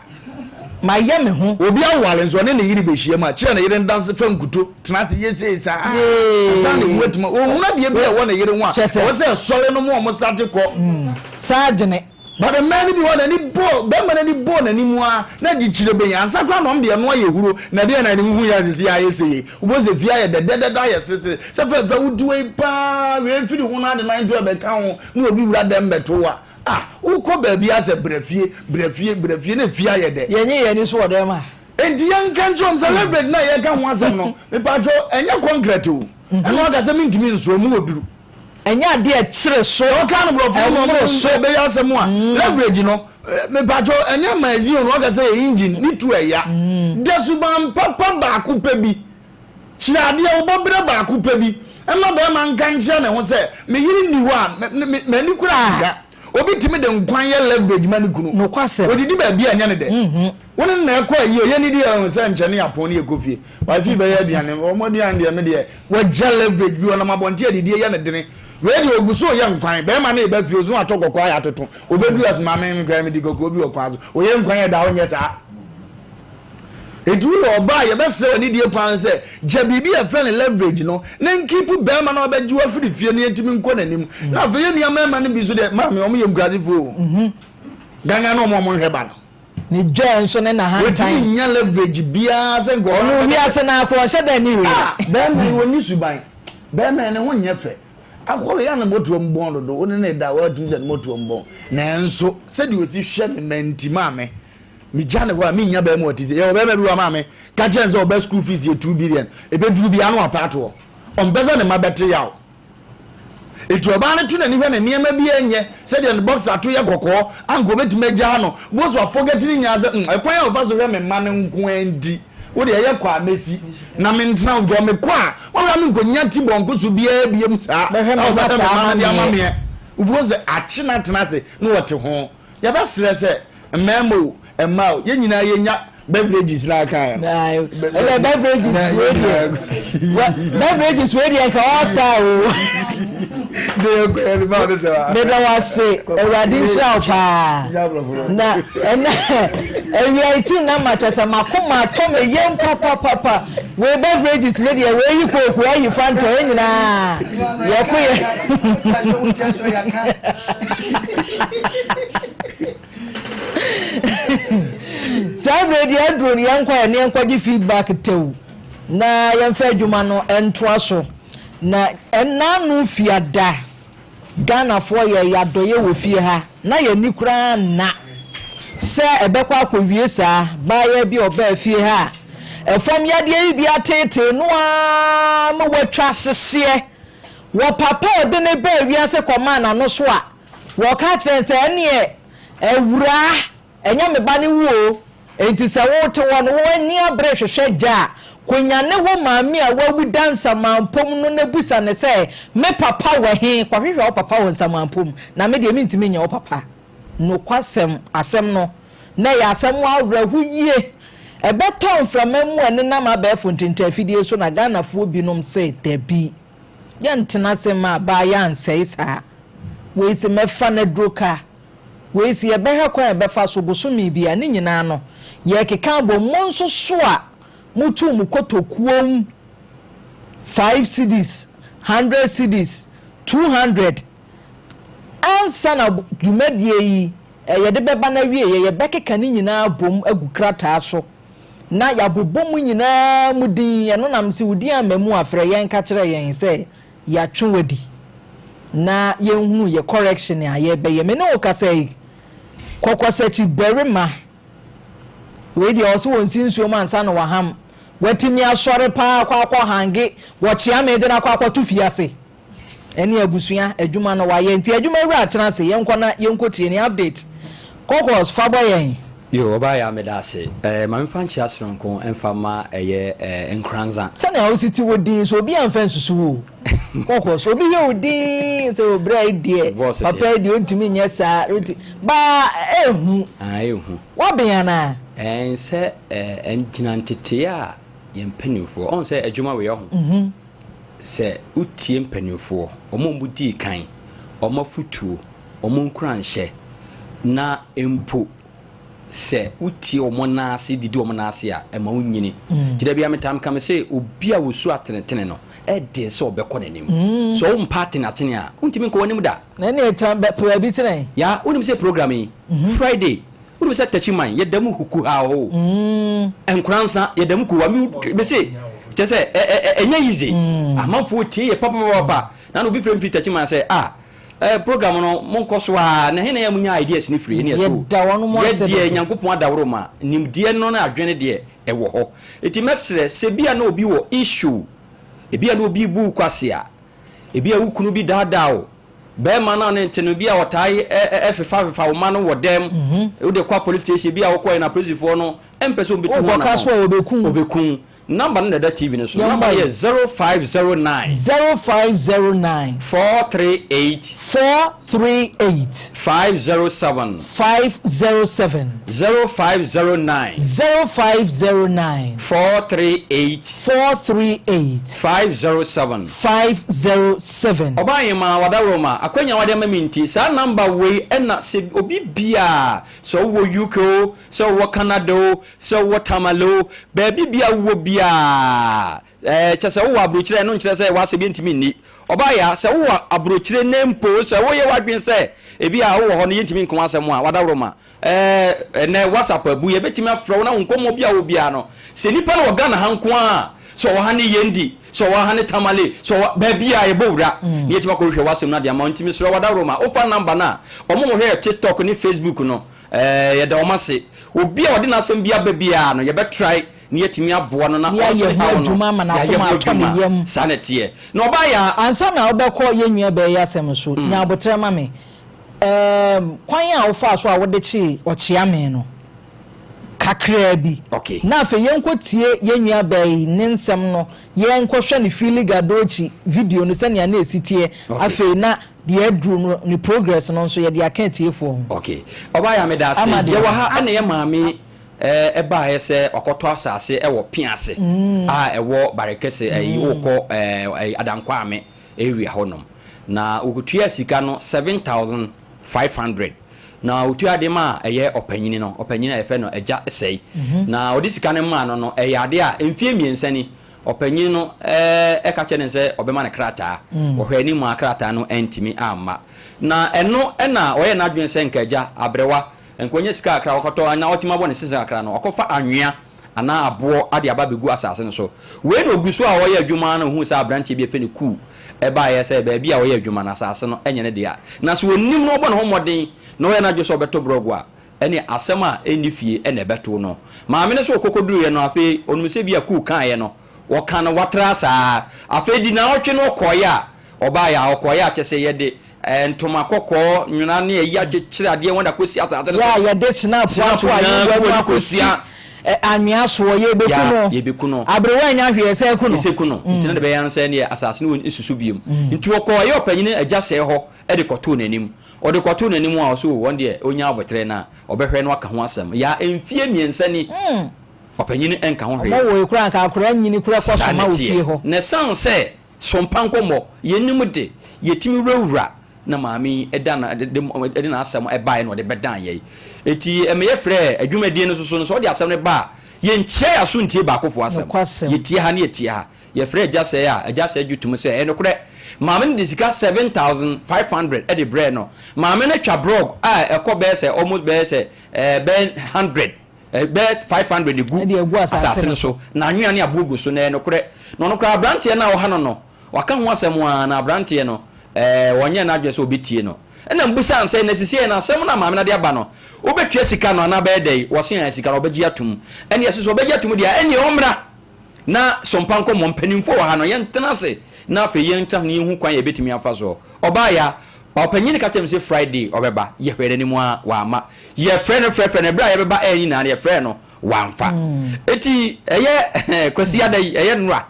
ma ye me ho obi awale nso ne yiri be hie ma kire ne yiri dance fa nkuto tenase yese sa sa ne wetima o huna de bi e wo ne yiri ho a wo se sole no mo start ko sajene but the man be one any bo be man any bo na ni mu a na di kire be yan sakra no mbe no ye huro na de na ni hu ya sisi ya yese wo ze via ye de ya sisi se fa wudu e pa we firi hu na de na ndo be ka ho na obi wura dem beto wa uko baby ase brefie na fia ye de yenye ni so odem a enti yan kan chom celebrate na ye kan ho asem no me patro enye concrete o eno ga se mintimi nso mu oduru enye ade e kire so o kan brofo mo so be ya asem a leverage no me patro enye mazi o no ga se engine ni tu eya desuban papa ba ku pe bi chiade o bobre ba ku pe bi ema be man kan che na ho se me yiri ni ho a me ni kura anga obi timi de nkwan ye leverage mani kunu no kwase odidi ba bia nya ne de woni na ekọ yi ye ni di ya se nche ne yapon ne ekofie wa fi be ya aduane omodi an de me de wa ja leverage bi ona mabonte adidi ya ne dene we de oguso ye nkwan be ma na e ba fi ozu atokoko ya atoto obedu as ma me nkwan me di gogo bi okwazo o ye nkwan ya da onye sa edu lo ba ye be se oni die pan se ja bibi e friend leverage no na nkipu be ma na obeju afiri fie ne yentimi nko nanim na fe ye nia ma ne bi so de ma me omo ye mgrazifo ganga no mo hweba no ni join so ne na hand time we nya leverage bia se ngo onu bi ase na akọ hye da ni we be ma woni suban be ma ne ho nye fe akọ ya na moto mbon do woni ne da wa tum se moto mbon na enso se de osi hwe me mantima me mi jane wa mi nya ba mu otize ye oba bi wa ma me ka chenze oba school fees ye 2 billion e be duru bi anu apato on beza ne mabete yawo etu oba ne tu na ni hwe na niema bi enye se de box ato ye kokko ango betumeja no bozo forget ni nya se ekwan ya ofa so hwe me ma ne nko andi wo de ye kwa mesi na me ntena wo me kwa wo ya me nkonya ti bonko so bia biem sa o ba sa ma ne ama me uboze achi na tena se no wote ho ya ba sere se memo emma ye nyina ye nya beverages la kan ele beverages we dey ka all star o de ko ele ma de se wa de da wase ewadi shop pa na ewia ti na matcha makoma to me yem papa we beverages le dey we yi koku ayi fanta ye nyina ye ko Sabre di adro ni yankwa ne yankwaji feedback tew na yemfa adwuma no entoa so na enanu fiada Ghana fo ye yadoye wo fie ha na ye ni kura na se ebekwa akọwie saa ba ye bi oba fie ha efom yade yi bi atete no a mo watwa sese wo papa de ne ba wiase koma na no so a wo ka kire nse ene ewura enya me ba ne wo enti se wo te won wo ni abre hwehwe gya konyane wo maami a wawu dansa mampom no na busa ne se me papa wa he kwahwehwe wo papa wo nsa mampom na me de mentimi nya wo papa no kwasem asem no na ya asem wa awrahu yie ebeton framam ene na ma ba fontinta afidie so na Ghana fo binom se dabi ya ntena se ma ba ya nsei sa we se mefa na droka we se ebehwe kwa ebefa so bosomi bia ne nyina no ye keka bo monso so a mutu mukotokuom 5 cedis 100 cedis 200 ansa na dwumadie yi ye de beba na wie ye bekeka ni nyina bom agukrata so na ya bobom nyina mudin ye no nam se wudi amamu afre yen ka kire yen se ya twewadi na ye hunu ye correction a ye be ye me no ka say kokosachi berima we dey also won sinsuo man sa no waham watimi asore pa akwa hange wo chia me de na akwa tu fiase ene abusua adwuma no wa ye nti adwuma wura atena se yenkɔ na yenkotie ni update kokos fa boyen yo oba ya medase mame fanchi asronko enfama enkranza sana o siti wodi so obi anfa nsusu wo kokos obi we odi so obrai die papa die ontimi nyesa ba ehu wa biana se enginantete a yempanifo on se adwuma we ho se utie mpanifo omomudi kan omafutuo omonkranhye na empo se utie omonase didi omonase a ema unyini kida bia metam kam se obi a wosu atenetene no de se obekọ nanim so o mpate natene a untimi nko wanim da na ne etam be bi tene ya unim se programming Friday unim se tachiman yedamu huku ha ho enkransa yedamu ku wa me se je se enya yize amanfo tie ye papa na no bi frem fit tachiman se program no monkoso a na hena ya munya ideas ni free ni so ye die nyankopon adawro ma nimdie no na adwene de ewo ho eti mesre se bia na obi wo issue ebia na obi bu kwase a ebia wukunu bi daadao be ma na ne nteno bia wotai f5 wo ma no wo dem wo de kwa police station bia wo kwa na police fo no empese obi tu na obekun number na that TV no so number is 0509 0509 438 507 0509 438 507 obayima wadaroma akwanya wade maminti sa number we na se obi bia so wo UK so wo Canada so wo Tamalo baby bia wo bia chese wo abrochire no nkyere se wase bi ntimi ni obaya se wo abrochire nempo se wo ye wadwen se ebi a wo ho no yentimi nko asem a wadaroma ne WhatsApp abu ye betimi afro na nkomo bia wo bia no se nipa na Ghana hanko a so wo ha ne yendi so wo ha ne Tamale so baby a ye bowura ne yetima ko hwe wasem na dia ma ntimi so wadaroma ofa number na omo mo hwe TikTok ni Facebook no ye da omase obi a wode na asem bia ba bia no ye be try ni yetimi aboa no na ya ye adwuma ma na akoma atone yam sanete no ba ya ansa na obekọ yenua be ya asem so nya abotre ma me kwan a ofa so a wode chi ochia me no kakra bi okay na afa yenkotie yenua be ne nsem no yenkohwe ne filiga dochi video no sene na esitie afa na de adru no ni progress no so ye de akantie fo okay oba ya me da se ye wa ha ana ye maame eba ese okoto asase ewo piase ewo barekese woko adankwa ame area honom na ogutua sika no 7500 na otu ade ma eye opanyini no opanyini efe no eja sei na odi sika ne ma no eye ade a emfie miensani opanyini no eka chene se obema ne krata ohwani mu akrata no entimi amma na eno na oye na adwen se nkaja abrewa enkonye sika akra okoto na otima bo ne sisa akra no okofa anwea ana abo ade aba begu asase no so we no oguso a woye adwuma na hu sa branch bi efe ne ku eba ye se ba bia woye adwuma na asase no enye ne dia na so onim no obo no homoden no we na dwo beto brogo a ene asema enifie ene beto no maame ne so okokoduru ye no afi onum se bia ku kan ye no wo kan no watra sa afi di na otwe no koya oba ya okoya chese ye de ntoma kokko nwuna ne ya gechire ade wanda kosi atata ya ya de china pwato ayi kosi anwea so ye bekuno abrewa nya hwe se kuno ntina de be yan se ne asase no isusu biem nti okoya opanyine agya se ho e de koto nanim o de koto nanim a so wonde onya abotre na obehwe no aka ho asem ya emfie miensani opanyine enka ho hwe mo wo kura nka akura nyini kura kwaso ma ofie ho ne sanse Sompa Nkomo yenim de yetimi wura na maami eda na asem ebae no de bedan ye eti emeye frɛ adwumadie no so so de asem ne ba ye nche aso ntie ba akofo asem yetie ha ne yetie ha ye frɛ agase adwutum sɛ enokore maami de sika 7500 e de bre no maami ne twa blog a ekɔ be almost be 100 bet 500 de gu asase no so na anwea ne abogu so na enokore no nokora brantie na wo ha no waka ho asem na brantie no wonye na adwe so obetie no ena mbusa anse na sisi na asem na maame na de aba no obetue sika no na ba edai wo se sika no obeji atum ene yeso obeji atum dia ene omra na Sompa Nkomo mpanimfo wa ha no yentena se na afa yenta ne hu kwan ye betimi afa so oba ya opanyin ka tem say Friday obeba ye hwere ni mu a wa ma ye frɛ no bra ye beba ani na ye frɛ no wa mfa eti eye kwasi ada eye nura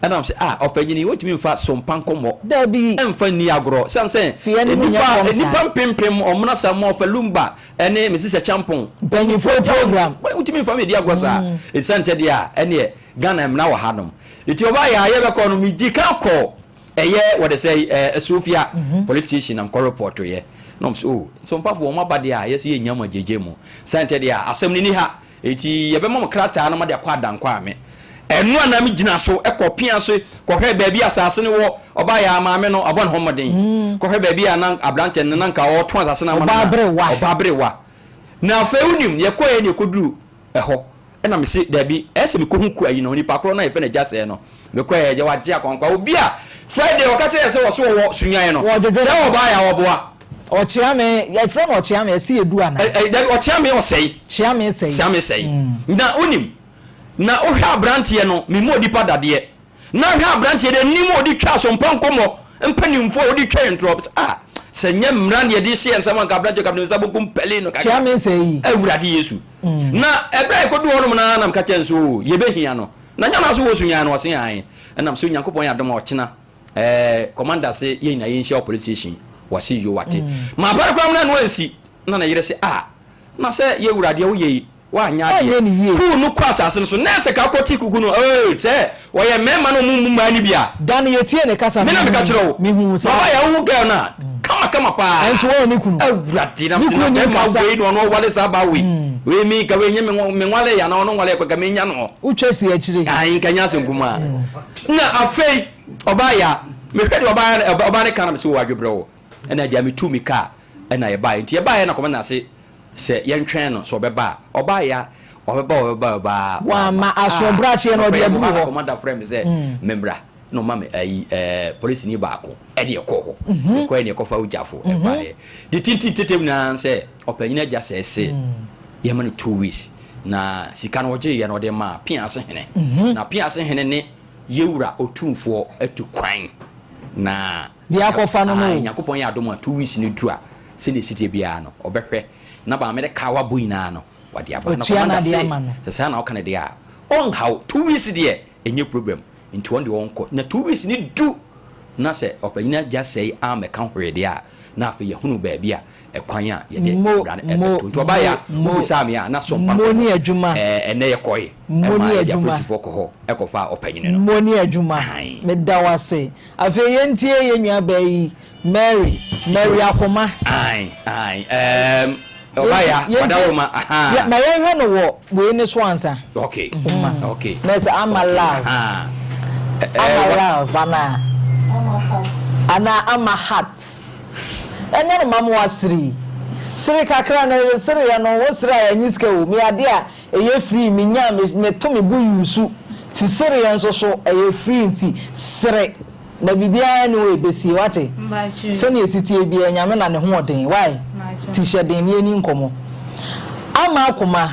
and I'm say opanyin what me mfa Sompa Nkomo da bi emfa ni agro sanse nipa pimpim omna samo fa lumba ene Mrs. Champon panyin for program what me mfa me di agro sa e sante dia ene Ghana em na wa hanom eti oba ya ye be ko no mi di ka ko eye what they say Sofia police station am ko report ye no so Sompa wo ma bade a yes ye nyama jeje mu sante dia asem ni ha eti ye be mo krata na ma de kwa dankwa ame enu ana mi gina so ekopia so kohwe baabi asase ne wo oba ya maame no abon homoden kohwe baabi anan abrante ne nanka wo to asase na oba brewa na fa unim ye koye ne koduru eho na me se dabi ese me kohunku ayi na oni pakro na ye fe na jase no me koye je waje akonkwa obi a Friday wakati ye se wo so wo sunyan no se oba ya oboa Ochiame ya friend Ochiame esi edu ana Ochiame o sei Chiame sei na unim na ohwe abrante no me mo dipa dade na ohwe abrante de ni mo di twa Sompa Nkomo mpanimfo odi twa entrop se nye mran ye di sie nsama ka abrante ka nsa bokum pele no ka Chiame sei awurade Yesu na ebra ikodu hono na nam ka chenso ye behia no na nya na so wo sunyan no osen an enam so Nyankopon ya dom ochina commander se ye na ye nshia police station wasi yo wate ma par kwa na no ansi na yire se na se ye awurade wo ye wa nya de ku no kwa asase so na se ka kwoti kuku no se wo ye mema no mummu mani bia dan ye tie ne kasa me na me ka kiro me hu sa baba ya hu girl na kama pa enso wo ni kunu awurade na se na ma we no wale sa ba we mi ka we nye me nwale ya na no nwale kwa ka me nya no utwesi akire an kanya se nkuma na afei oba ya me hwede oba ne kana me se wo adwebrewo na dia me tu mi ka na ye ba nti ye ba ye na komana se yentwen no so beba oba ya obeba wa ma aso brache no de abu ho commander frame say membra no mama police ni ba ko e de ko ho ko e ne ko fa ujafo e ba ye de tintin na say opanyina ja se ye ma no 2 weeks na sika no oje ye no de ma piase hene na piase hene ne yewura otumfo atu kwan na dia ko fa no mo Nyankopon ya adom 2 weeks ni dura se de city bia no obehwe na ba me de kawa boyina no wade aba na komanda se se na o kana de a on how 2 weeks de enye problem into on de wonko na 2 weeks ni du na se opanyina just say am kan hwede a na afa ye hunu ba bia ekwan a ye de brand to ba ya mo sami a na Sompa moni adwuma ene ye koy moni adwuma ko ho ekofa opanyina no moni adwuma me da wase afa ye ntie ye nwa ba yi Mary akoma Obaya wadawoma ya ma ye hwe no wo we ni so ansa okay let's I'm alive I'm a heart enya no mamu asiri siri kakra na siri ya no wo siri ya nyiske wo mi ade a eye free mi nya me to me bu yusu ti siri ya nso so eye free nti siri na bibia ni we besi wate se ne esitie bia nyame na ne ho oden why t-shirt den ni eni nkomo ama akoma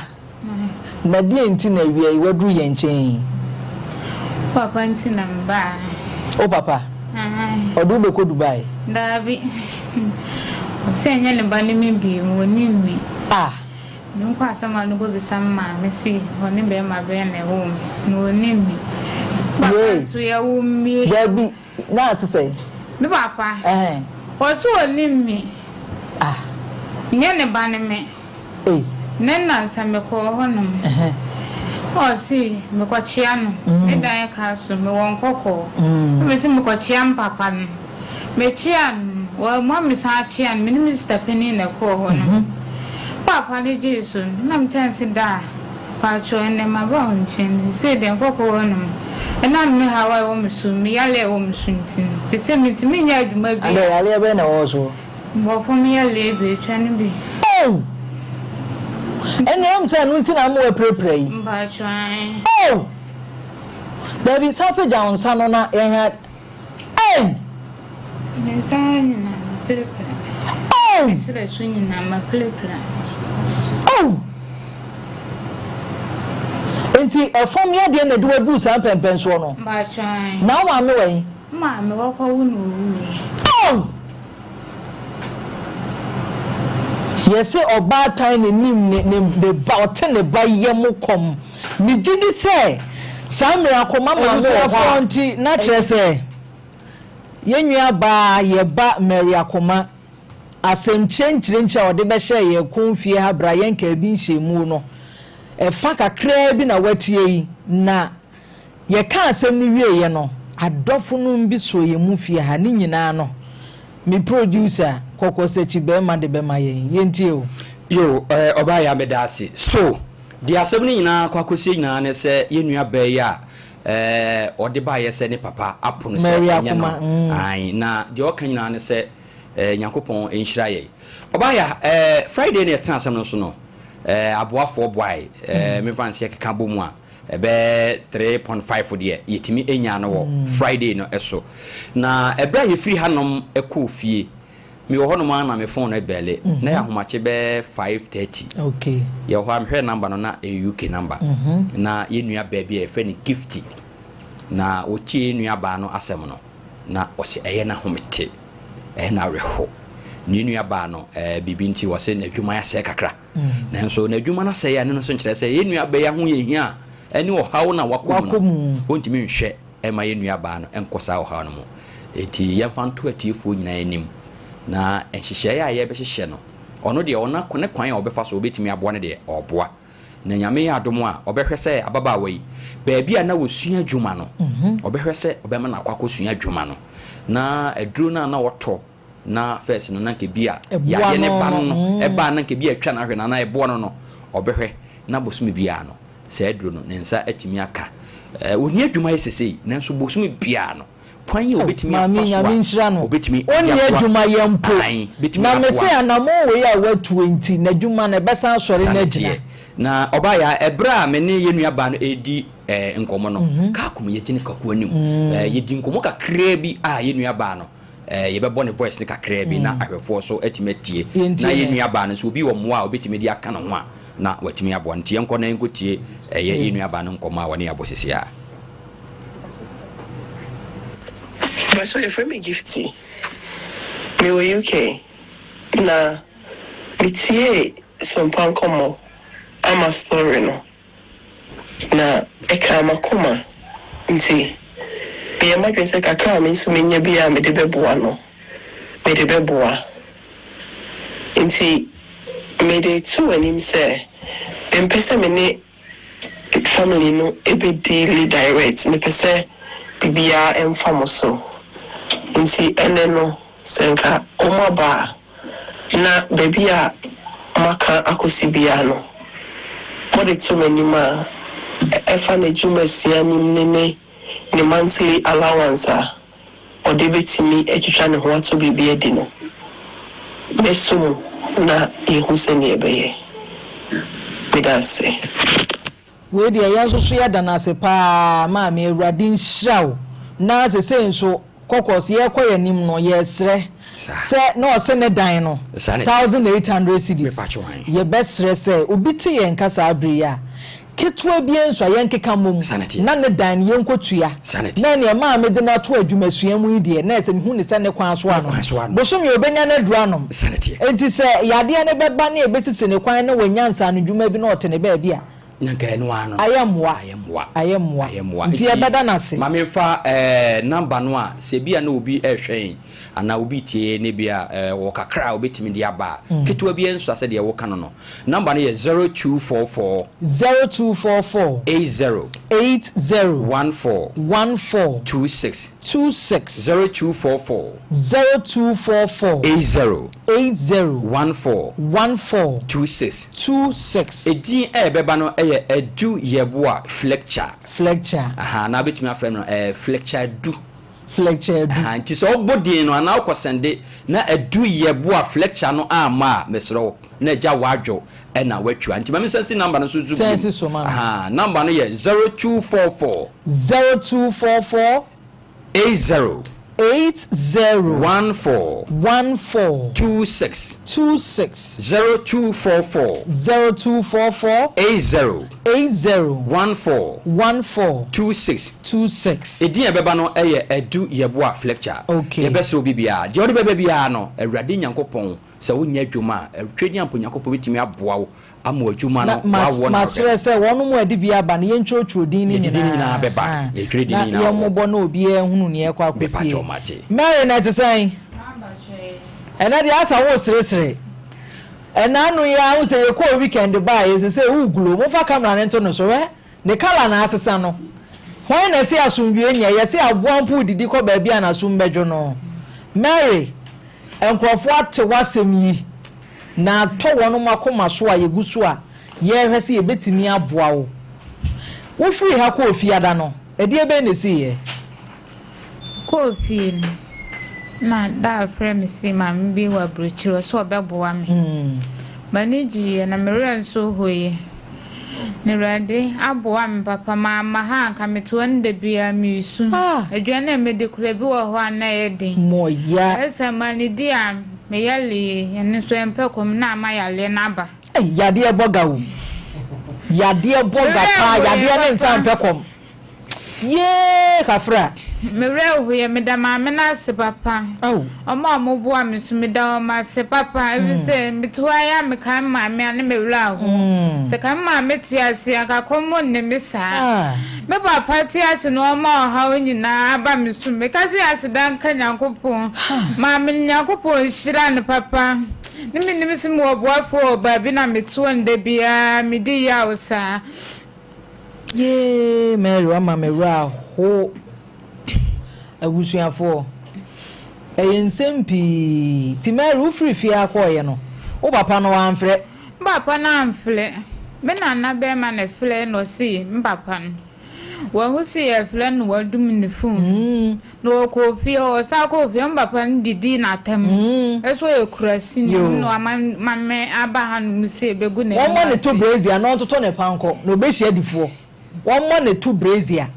na die nti na wi ai wadu ye nchen papa nti na mba o papa odu be ko Dubai dabi o se nya le ba ni mi bi mo ni mi nko asama no go bisam ma me si oni be ma be na wo mi no ni mi papa so ya wo mi dabi na to say me papa o so oni mi nya ne ba ne me nenna nsame ko honum o si me ko chia no me dan ka so me won kokko me si me ko chia papa no me chia wo mo me sa chia me ni Mr. Penny na ko honum papa le jesu na me chance da pa cho ene ma ba onchen se den kokko honum ena me hawa wo me su me yale wo me su ntin se se me ntimi nya aduma bi ale yale be na wo so mo fo me yale be twan bi ene am say no ntina mo we prepare yi mba twan David sape ja onsa no na ehwa me san na prepare me sire so nyina ma prepare enti ofom ya de na de wadu san pempen so no mba twan na ma me wen ma me wo ko wu no Yes, or bad time in the boughten the by Yamukom. Mijidi say, Samuel Comama Fonti, natural say. Yenya ba ye ba Mary Akoma. Asem change rincha or de beshe ye kumfie ha Brian Kebin Shemu no. E fa kakra bi na watie na ye ka asem ni wie ye no. Adofo no mbi so ye mu fie ha ni nyina no. Me producer Koko sechi be ma de be ma yenti o yo oba ya medasi so the assembly nyina kwakosi nyina ne se yenua be ya ode ba ye se ne papa apono se nya no ai na de oka nyina ne se nyankopon enhira ye oba ya Friday ne tena asem no so no aboafo boy me fanse keka bomu a ebe 3.5 de yetimi enya no wo Friday no eso na ebra ye free hanom ekofie me wo hono ma na me phone na bele na ya homache be 5:30 okay ye ho am hwe number no na UK number na ye nua ba bia e fe ni gifty na o chi nua ba no asem no na o se eye na homete na reho ni nua ba no bibi nti wo se na dwuma ya se kakra na nso na dwuma na se ya ne so nkire se ye nua ba ya ho ye hia eni o hawo na wakomu ontimi nhwe e ma ye nua ba no enkosa o hawo no mo eti ye fanto atiefo nyina enim na enhihye ya ye be hihye no ono de ona kone kwan obefa so obetimi aboa ne de oboa na nyame ya adomo a obehwe se ababa wei baabi a na wosua dwuma no obehwe se obema na kwakosua dwuma no na aduro na woto na first no na nke bia ya ye ne ba no e ba na nke bia atwa na hwe na ebo no obehwe na bosumi bia no se aduro no ne nsa atimi aka ohia adwuma yesesei nanso bosumi bia no kwan ye obetimi afaso obetimi oni adwuma ye mpo na me se anamo we ya wa 20 na adwuma na besa asore na agina na oba ya ebra me ne ye nua ba no edi nkomo no ka kom ye gine kakwa nim ye di nkomo kakra bi a ye nua ba no ye bebo ne voice ne kakra bi na ahwefo so atimatie na ye nua ba no so obi wo moa obetimi di aka no ho a na watimi abo ntie nko na nkotie ye nua ba no nkomo a woni abosisi a so you me gifty me we UK na mitie Sompa Nkomo ama story no na eka makoma nti be ma dwese kakra me nso menya bia me de beboa no me de beboa nti me de tu anim se empese me ne family no ebe daily direct me pese bibia emfamoso nti eneno senka omaba na bebia maka akosibia no mode to manima efa na juma sianim ne monthly allowance o debetimi etwitwa ne ho ato bibia di no beso na ehuseni ebeye bedase we dia yanso so ya danase pa ma me awurade nhiraw na se nso kokos ye koya nim no ye sre se na o se ne dan no 1800 cedis ye besre se obiti ye nkasa abre ya ketwa bia nso ye nkeka mom na ne dan ye nkotua na ne ma me de na to adwumasua mu ide na se hu ne se ne kwan so ano bosom ye obenya na duranom enti se yade ne beba na ebesisi ne kwan na wanyansa no dwuma bi na otene ba bia nyanka enu ano ayemwa nti ebeda nase ma me fa number no a se bia na obi ehwen ana obi tie ne bia wo kakra obetimi dia ba ketwa bia nso ase de wo kan no number no ye 0244 80 14 26 0244 80 14 26 edin beba no edu yeboa fletcher na betimi afrem no fletcher du nti so obodin no ana okosende na edu yeboa fletcher no ama mesro na ja wadwo na watwa nti ma sense number no so zu number no ye 0244 80 14 26 0244 80 14 26 edin ebeba no eye edu yeboa fletcher ye bese obi bia de odi beba bia no awurade nyankopon se wonya adwuma twedi ampo Nyankopɔn betimi aboa wo ama adwuma no wawo na masere se wonu mu adi bia ba na yentwotwo din ni na beba yetwedi din na ye mobo na obi ehunu ne ekwa akosie Mary na tsan ena dia asa wo seresere ena anu ya wo se ekọ weekend ba ye se uglo mo fa camera ne nto no so we ne kala na asesa no hwan na se asumdwe nya ye se aboampo didi ko ba bia na sumbedwo no Mary enkrofo ate wasem yi na to wono makoma so a yegusu a ye hwese ye betimi aboa wo wo free ha ko ofiada no edi ebe na si ye ko fi na da frame si ma mbi wa brochiro so obeboa me maniji na mere nso hoye ne rade aboa me papa mama ha nka meto nde bia misu aduane emede kura bi wo ho ana yedin moya esa mani dia me yale ene so empekom na ama yale na ba yade eboga pa yade ne nsa empekom ye kafra mere hoye me da mama na se papa omo amoboa me so me da ma se papa ebi se meto aya me kan mama ane me wura ho se kan mama tiase aka komo ne me sa me papa tiase no omo ha onyina aba me so me kasi ase dan ka Nyankopon mama Nyankopon shira ne papa ni me se mo oboafo ba bi na meto nde bia me di ya osa ye Mary wa mama wura ho agusuafo ensempi ti Mary ufri fi akoye no wo papa no amfre papa na amfle me na na be ma na fle no si papa no wo hu si e fle no wadum ni fu no ko fi o sa ko fi papa ndidi na tem eso e kurasi ni no me aba ha no si begu na wo mo ne to brazia no toto ne panko no be hia difo wo mo ne to brazia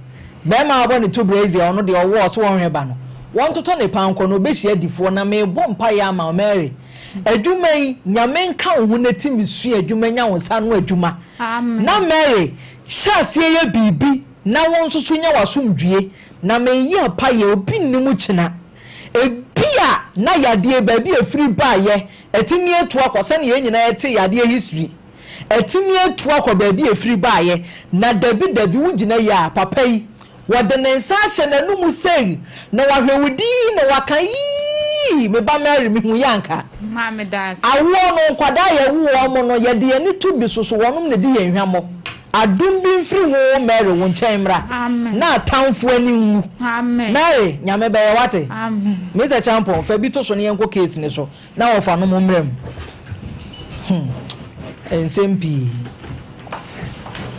be ma abo ne to brazia ono de owo so won hweba no won toto ne panko no be hia difo na me bompa ya ma Mary adwuma yi nyame nka wo na timi su adwuma nya wo sa no adwuma na Mary shasie ye bibi na won soso nya wasomdue na me yi apa ye obi nnimu kina ebia na yade ba bi afiri ba ye etini etu akwose na ye nyina ete yade history etini etu akwa ba bi afiri ba ye na dabi wugina ya papa yi wode ne nsa hye na numu sei na wahwewudi na wakan yi me ba Mary me hu yanka mama das awo no kwada ye wo mo no ye de ani tu bi soso wonum ne de ye hwamo adum bi mfiri wo Mary wo nkyemra na atamfo ani wu Mary nyame be ye wate Mr. Champion fa bi to so ne yenko case ne so na wo fa no mo mrem ensempi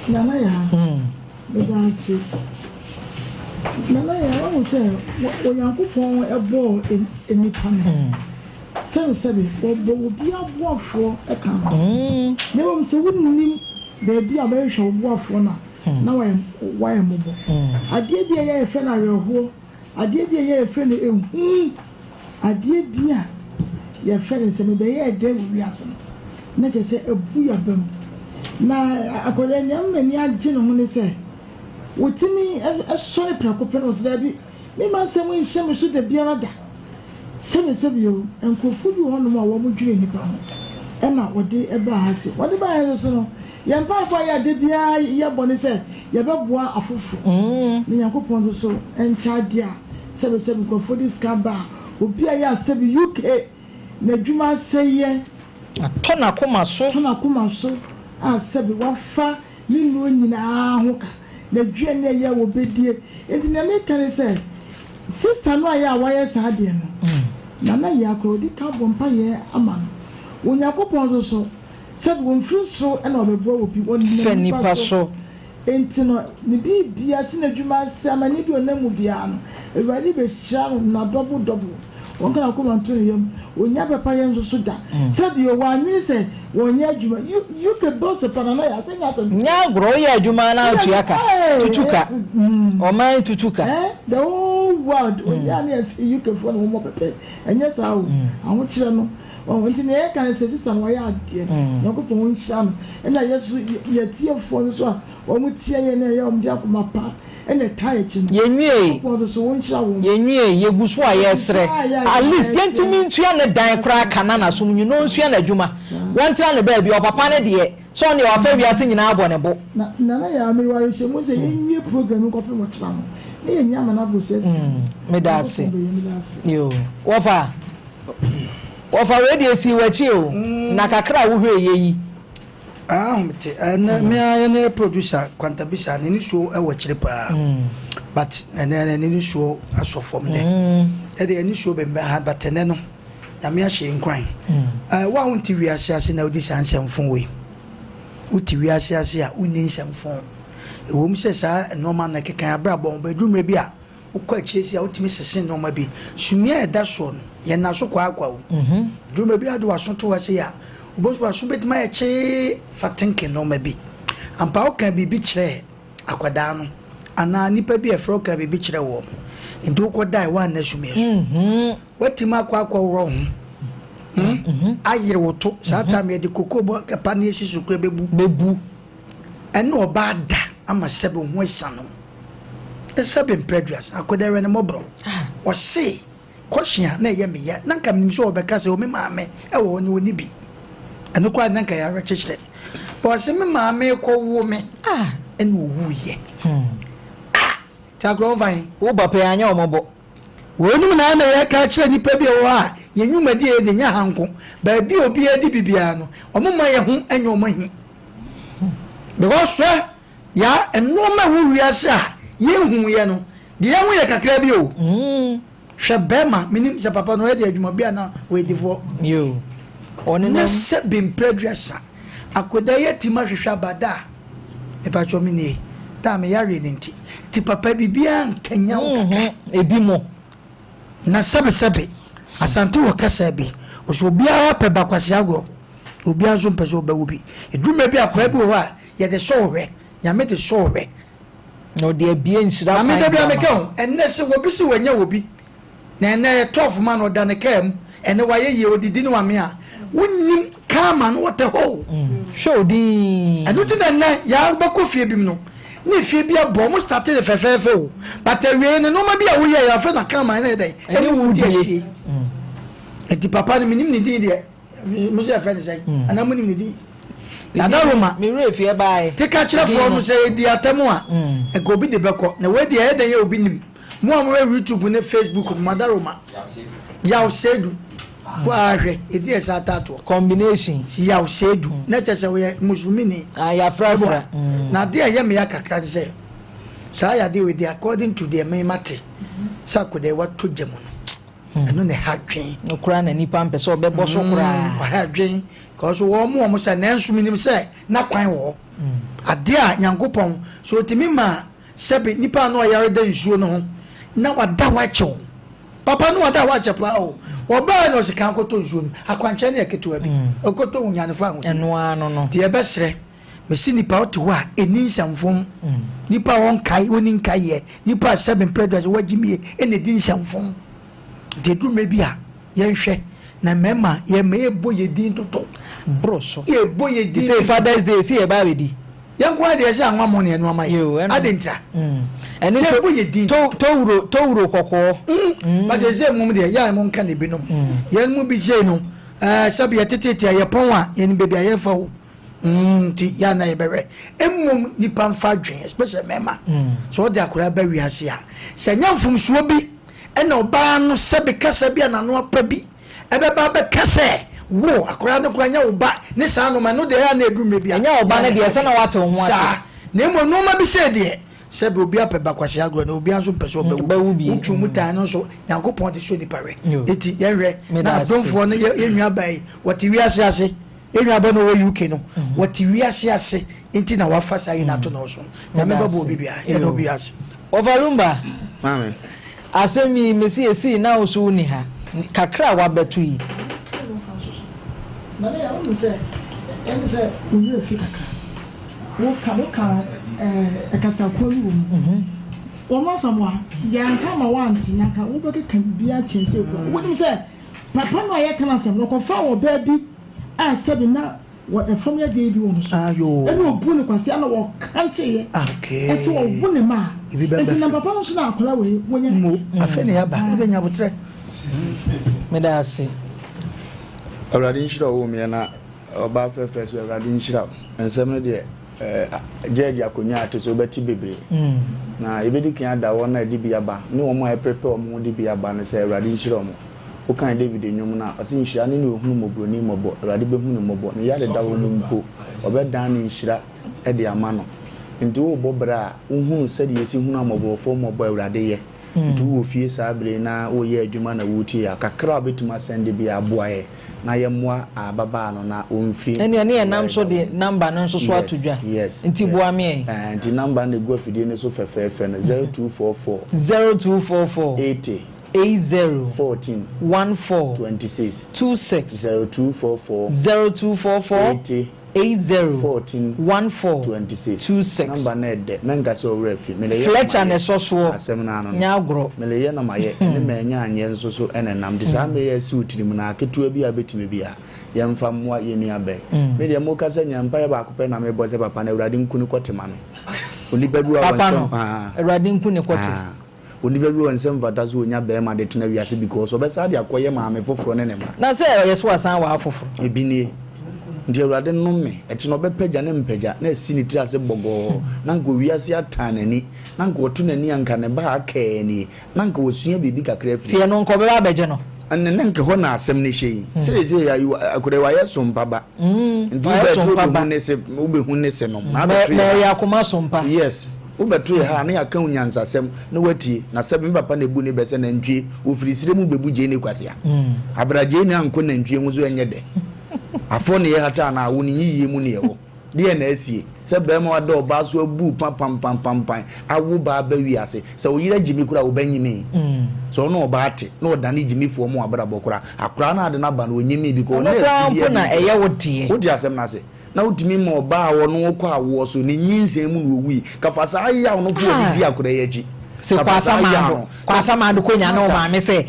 nana ya bedansi nana ya wo se wo Nyankopon ebo enipa me sebe wo bi aboafo e kan ne wo se wunnim beebi abehwe aboafo na wa mobo ade bi ye efe na reho ade bi ye efe na ehu ade bi a ye efe ne se me be ye de wi ase na je se ebu ya bam na akole nyam me ni agye no ho ne se wotimi sori prakope no se da bi me ma se mo nhye me so da biara da sebe yo enkofu bi hono ma wo mo dwire nipa ho e na wode e ba ha se wode ba ha so no ye mpa kwa ya de bia ye bone se ye beboa afufu ni Yakopon so encha dia sebe nkofo dis kaba obi a ya sebe UK na dwuma seye tona koma so a sebe wafa lilu nyina ho ka na dwe na ye wo bedie enti na me kan se sister no ya wa ye sa de no na ya ko di ka bompa ye ama no Yakopon so said when free so and on the boy be one Fanny Paso. Entino, the bia sin a juma samani do name of Biano. A ready be shall not double. One can come on to him when never paying so that. Said you one minister when you can boss upon another. Say, now grow ya Jumana Tutuka or mine Tutuka. The whole world when you can phone home up a pay. And yes, I want you to know. nti na yɛ kan sɛ sister no wɔyɛ adeɛ nyankopɔn wɔn nhyia no ɛna yɛtiefoɔ so a wɔn tie yɛ na ɛyɛ wɔn de akoma pa ɛna ɛta akyi no yɛnwie yɛgu so a yɛsrɛ at least yɛntumi ntua ne dan koraa kana na so nyino nsua n'adwuma wɔntra ne baabi ɔpapa ne deɛ so ɔne ɔfa wiase nyinaa abɔ ne bo na yɛ ameware hyɛ mu sɛ yɛnwie program nkɔpem ɔkyerɛ no ne yɛnya ama no abɔsɛ meda ase yo wɔfa radio si wachi o na kakra wo hwe yeyi mte na me ayene producer kwantabisa ne so e wo kire pa but ne so asofom ne e de ne so be ha batene no na me ahye nkwan wa wonti wiase ase na odi sansemfon we uti wiase ase a unni nsemfon e wo mse sa normal na kekan abrabon ba dwuma bi a ukwa chiesi a utimi sese normal bi sumia e da so ye na so kwa o dwuma bi ado waso to wase ya oboso waso betima ye che fatenke normal bi ampa o kan bibi kire akwada no ana nipa bi e fro kan bibi kire wo nti ukoda e wa na sumia so watima kwa wo ayere woto sata me de kokobo kapa na esi sukwe bebu ene oba da ama sebe ho esano sebe prejudice akoda re ne mobro o se kwashia na ye meya na nka me so obeka se o me maame e wo ne oni bi ene kwa na nka ya rechechire bo se me maame ko wo me ene owu ye ta gro vai wo ba pe anya omobo wonu na na ya ka kire nipa bi wo a yenwuma di e de nya hanko ba bi obi edi bibia no omoma ye ho anyomo hi because ya enoma wo wiase a ye hu ye no de ye hu ye kakra bi o hwe bema minim se papa no e de adwuma bia na we difo yo oni na se bim predressa akoda ye tima hwehwa bada e pa cho mi ni ta me ya re nti ti papa bibia nkanya wo kakra ebi mo na sebe asante wo kasa bi oso bia pe bakwase agro obi anzo mpese obawo bi eduma bi akwa bi wo a ye de so hwe nyame de so hwe no de bia nhira kwa nyame de bia meka enne se wo bi se wanya wo bi na enne 12 man oda ne kam enne waye ye odidi ne wame a wonnim kama no wote ho show di enu ti na ya bako fie bi no ni fie bi abo mo started the fefefe o but awie ne no ma bi a wo ye ya fe na kama na dey ene wo di asie eti papa ni minim ni di de mo se fe ni say ana mo ni ni di na daroma mi refie bae tika kire fo no say di atemu a e go bi de beko na we di e de ye obi nim mo am we YouTube ne Facebook madaroma Yaa Serwaa kwa hwe edi esa tato combination si Yaa Serwaa na chese we musumini ya fra na de ye me ya kakra say sa ya de we dey according to the memate sa ko de wato jemu no eno ne hadwen no kura na nipa mpese obebo so kura hadwen cause wo mo say na nsuminim say na kwan wo ade a nyankopon so otimi ma sebe nipa no yare da nsuo no ho na wada wacho papa no wada wacho pa o oba no se kan koto nsuo akwanche na eketo abi okoto unyane fa ho eno ano no de ebesre mesi nipa oto wa eni nsamfom nipa won kai oni nkai ye nipa sebe predators wagimie ene di nsamfom de dume bia ye hwe na mema ye me boye din toto broso ye boye din say Father's Day see e ba we di yanko ade ese anwa mo ne enu ama ye adentra ene so boye din towuro kokko but ese mum de ya mo nka ne binom ye mu bi je no sabi ya tetete ya pon a ye ni bebi aye fa wo ti ya na ye bewe emmum nipa mfa dwen especially mema so de akora ba wi ase a se nyamfum suo bi ena oba no sebe kasa bi na no apa bi ebeba be kasa wo akora no kora nya oba ne sa no ma no de ya na edume bi nya oba na de se na wate ho ate na mo no ma bi se de sebe obi apeba kwase agro na obi anso pese obawu utu mutan no so yankopon de so ni pare eti yenhwe na donfo no yenwa bai wati wi ase ase yenwa ba no wo UK no wati wi ase ase enti na wafa sai na to no so na me babo obi bia ye no obi ase overlumba mame asemi mesi esi na oso ni ha kakra wa betu yi na ya wo se emi se unye fi kakra wo ka ekasa kwolu wo mo samwa ya nka ma wanti naka wo be ka bia chense ko wo nim se papa no aye kana sem no kofa wo baby a sabi na wo efam ya de bi wo so ayo e no bu ne kwase na wo kanche ye okay ese wo bu ne ma e na papa no so na akola we wonya mo afa ne ya ba wo nya botre me da ase awradin shira wo me na oba fefe so awradin shira ensem no de jeje akonya ate so beti bebre na ebedi kan ada wona edi bia ba ne wo mo e prepare mo di bia ba no se awradin shira mo o kan David enwum na o se nhira ne ohunu mobro ni mobo awrade behunu mobo ne yade dawo no mpo obedan ne nhira e de ama no nti wo bobra ohunu se de yesi hunu mobo fo mobo awrade ye nti wo fie sabre na wo ye adwuma na wo tie akakra betuma sende bia aboaye na ye moa ababa no na onfie ene ne nam so de number no so so atodwa nti boa me nti number na go fidie ne so fefefe no 0244 80 80 14 14 26 26 0244 80 14 14 26 26 number na de menga so refi mele Fletcher ne so so asem na no nya agro mele ye na maye ne manya anye nso so enenam de sa me ye si utirim na aketua bi abetime bi a ye mfa moa ye nua be me de mo kasa nyampa ye ba akopɛ na me boze papa na awrade nkunu kwotema no oni babu wa wanso awrade nkunu kwotema oni baby won sem vada so onya be ma de tena wiase because obesa de akoye ma me foforo ne ma na se yeso asan wa foforo ebini ndi awrade no me eti no be pagya ne mpagya na si ni tira se bogo na nko wiase atanani na nko otu nani anka ne ba akaani na nko osua bibi kakra fi tie no nko be ba beje no anne nka ho na asem ne hye se ya akure wa ye sompa ba ndi be tro be ne se ube hu ne se no na be tro ya kuma sompa yes ubetu ha na yaka unyansa sem na watie na sebe papa na ebu ne bese na ntwie ofirisire mu bebu je ne kwase a abraje ne anko na ntwie nzo enye de afo ne hata na wo ne yiye mu ne yewo de na asie sebe ma wada oba so abu pam awu ba ba wi ase se wo yira jimi kura wo banyime so no oba ate na odane jimi fo mu abra bokura akura na ade na ba na onyimi bi ko na asie na eye wodi asem na se na utimi mo ba wono kwa wo so ni nyinse mu no wi kafasa aya wono fu odi akura yeji se kwasa mando ko nya no ma me se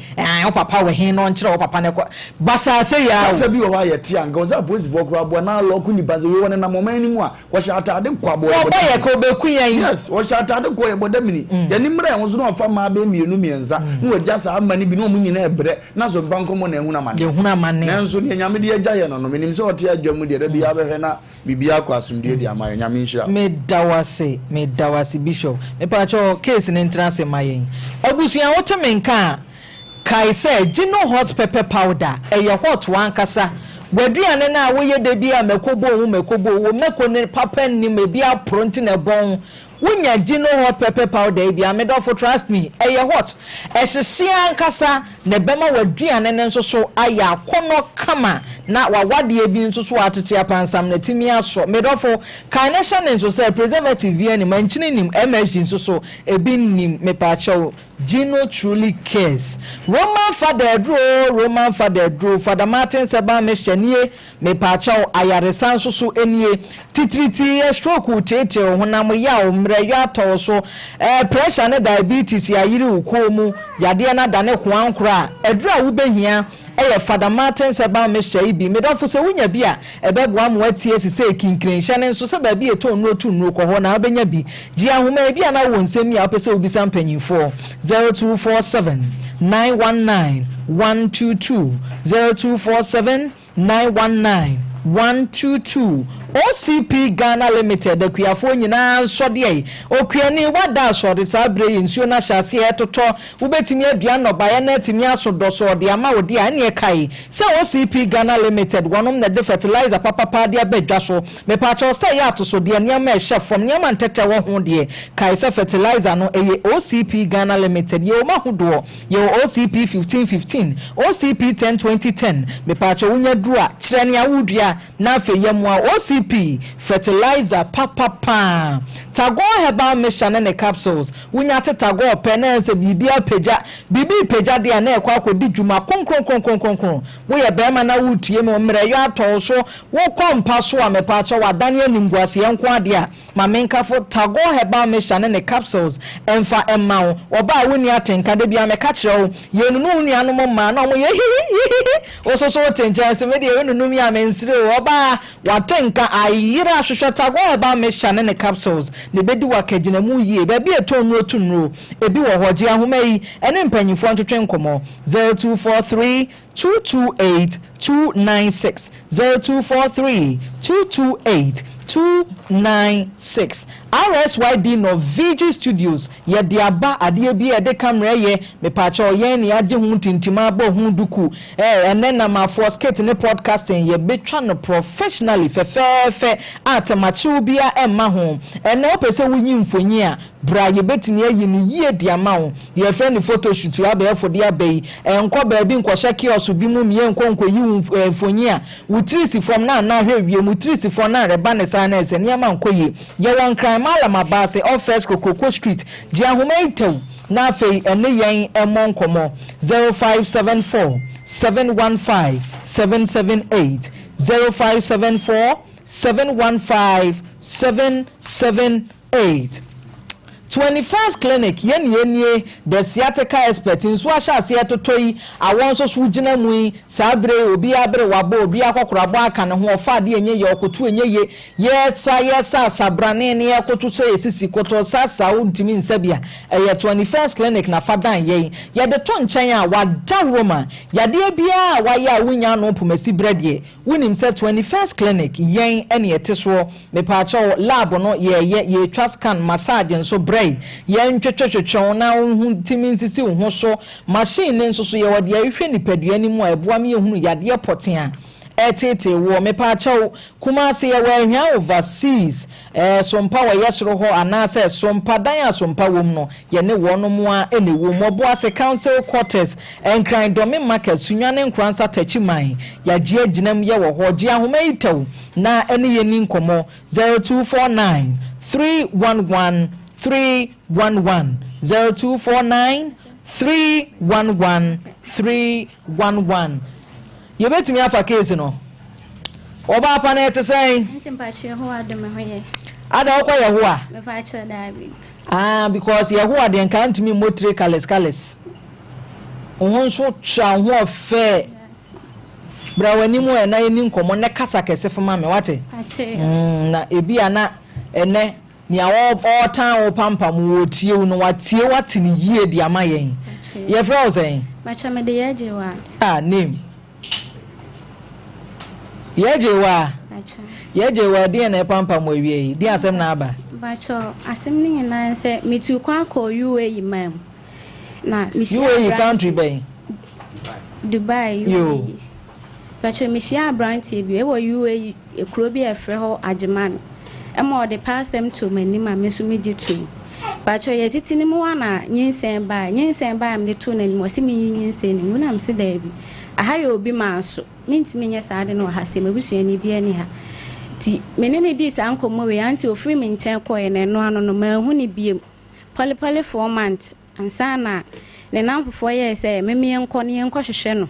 o papa we hin no nkire o papa ne kwa basa se ya basa bi o wa ye ti anga o za police for kura bo na lo ku ni bazo we wona na mama ni mu a wo sha atade kwa bo o ba ye ko be ku yan yes wo sha atade ko ye boda mini ya ni mra won so no fa ma be mienu mienza no jasa amani bi no mu nyina ebre na so banko mo na ehuna mane nanso ni nyame de agya ye no no minim se o te adwam de da bi abehwe na bibia kwa asumdie de amaye nyame nhira me dawase bishop me pa cho case ni se mayen obusuan wotemenka kai say gino hot pepper powder eye hot wan kasa waduane na woye de bia mekobo wo meko ne papa ni me bia pronti na bon wonya gino hot pepper powder bia me do for trust me eye hot ehyesia nkasa na bema waduane ne nso so aya akono kama na wawade bi nso so atete apansam na timi aso me do for carnation nso say preservative bi ani manchini nim MSG nso so ebi nim me pa chawo Gino truly cares. Roman Father Drew, Father Martin Seba Meshanie, me pacho ayaresan so enie, titriti stroke utete, honamo ya mreya so pressure ne diabetes ya yiri ukomu, yadia na dane kwankra, edra ubehia, Father Martin Seba Meshabi, medofo se wunya bia, ebeboa mo atie sise kinkren hyane so se ba bi eto no tu no ko ho na obenya bi, ji ahoma bia na wonsem ya opese obisa mpanyimfo 0247 919 122 0247 919 122 OCP Ghana Limited the kuyafo nyina sode okuani wada sode sabre nsuo na hyase etoto wobetimi adua no baye na timi asodo so de ama wodi a ne kai se OCP Ghana Limited wonom na de fertilizer papa de abadwa so me pa cho se ya to so de ne ma chef from ne ma ntete wo ho de kai se fertilizer no eye OCP Ghana Limited ye o mahodo ye OCP 1515 OCP 102010 me pa cho wonya dura kire ne awudua kakra na fe yemwa OCP fertilizer papa tago herbal mission ne capsules wunya tago penense bibia peja bibi peja de na ekwa akodi dwuma konkron wo ye bema na wutie me mreyo atọ so wo kompa so amepa cho wadane animguase enko ade a mamenkafo tago herbal mission ne capsules emfa emma oba woni atenka de bia meka kire wo yenunu nuanom ma na mo ye ososo tenja se me de yenunu ya mensire oba watenka ayira hwehwe tago herbal mission ne capsules ne bedi wakagina mu yie ba bi etonu otunro ebi wo hoje ahomai ene mpanyifo ntwetwe nkomo 0243 228 296 0243 228 296 RSYD no VG Studios ye diaba ade bi e de camera ye me pacho ye ne age hu tintima bo hu duku ene na ma for skate ne podcasting ye betwa no professionally fefefe atamachi bia emma ho ene opese wunyi mfonyi a bra ye betini ayi ni ye diama ho ye fe ni photo shoot aba e fodi abai enko ba bi nko sheki oso bi mu ye nko yi mfonyi a wutrisi from na hwe wie mutrisi from na reba ne sa na ese ne ma nko ye ye won kran mala mabase office Kokoko Street Jiahoma itew na afei ene yen emo nkomo 0574 715 778 0574 715 778 21st clinic yenie the sciatica expert in so ahase etotoyi awon so sugina mu sabre obi abre wabo obi akokorabo aka ne ho ofa de enye ye okoto enye ye yesa sabrane ne ekoto so esisi koto sasa untimi nsabia 21st clinic na fadan ye de to nchen a wada roma yade bia waya wunya no pomasi brede wunim se 21st clinic yen ene eteso me pa cho lab no ye trust scan massage nso yen twetwetwetwe na hu timi nsisi ho so machine nso so ye wode ahwe nipadua ni mu eboa me ehunu yade poten a etete wo me pa chaw kuma se ye wa hwa overseas sompa wa yesro ho anase sompa dan a sompa wom no ye ne wono mu a ene wo mobo ase council quarters enkran domi market sunwane nkransa tachiman ya gie aginam ye wo ho gie ahoma itew na ene ye ni nkomo 0249 311 311 0249 311 311 You bet me afa case no oba pa na etesai ntimpache ho adome hoye ada okwa ye ho a me fa che da bi because ye ho ade nka ntimi motre colors ohun so twa ho fe bra wani mu e na ni nkomo ne kasa kese fama me wate na ebi ana ene ni awo otan o pampam wo tie no watie wate ni yie di ama yen ye fra o sen macha me de ye jewa name Yejewa di na pampa mo wie di asem na aba bacho asem ni na se mitu kwa ko UAE mam na UAE country bay Dubai UAE bacho misia branch bi e wo UAE ekro bi efre ho ageman e mo de passem to mani ma me so meji tu bacho ye titini mu wana nyinsen ba am de to na ni mo se mi nyinsen ni mu na mse da bi ahayo obi maaso mintimi nya saade no ha se mabusuani bia ni ha ti menene di sa ankomo we anti ofri mi nchen koye na no ano no mahu ni biem pole 4 months ansa na ne namfofo ye se memie nko ne enko hwehwe no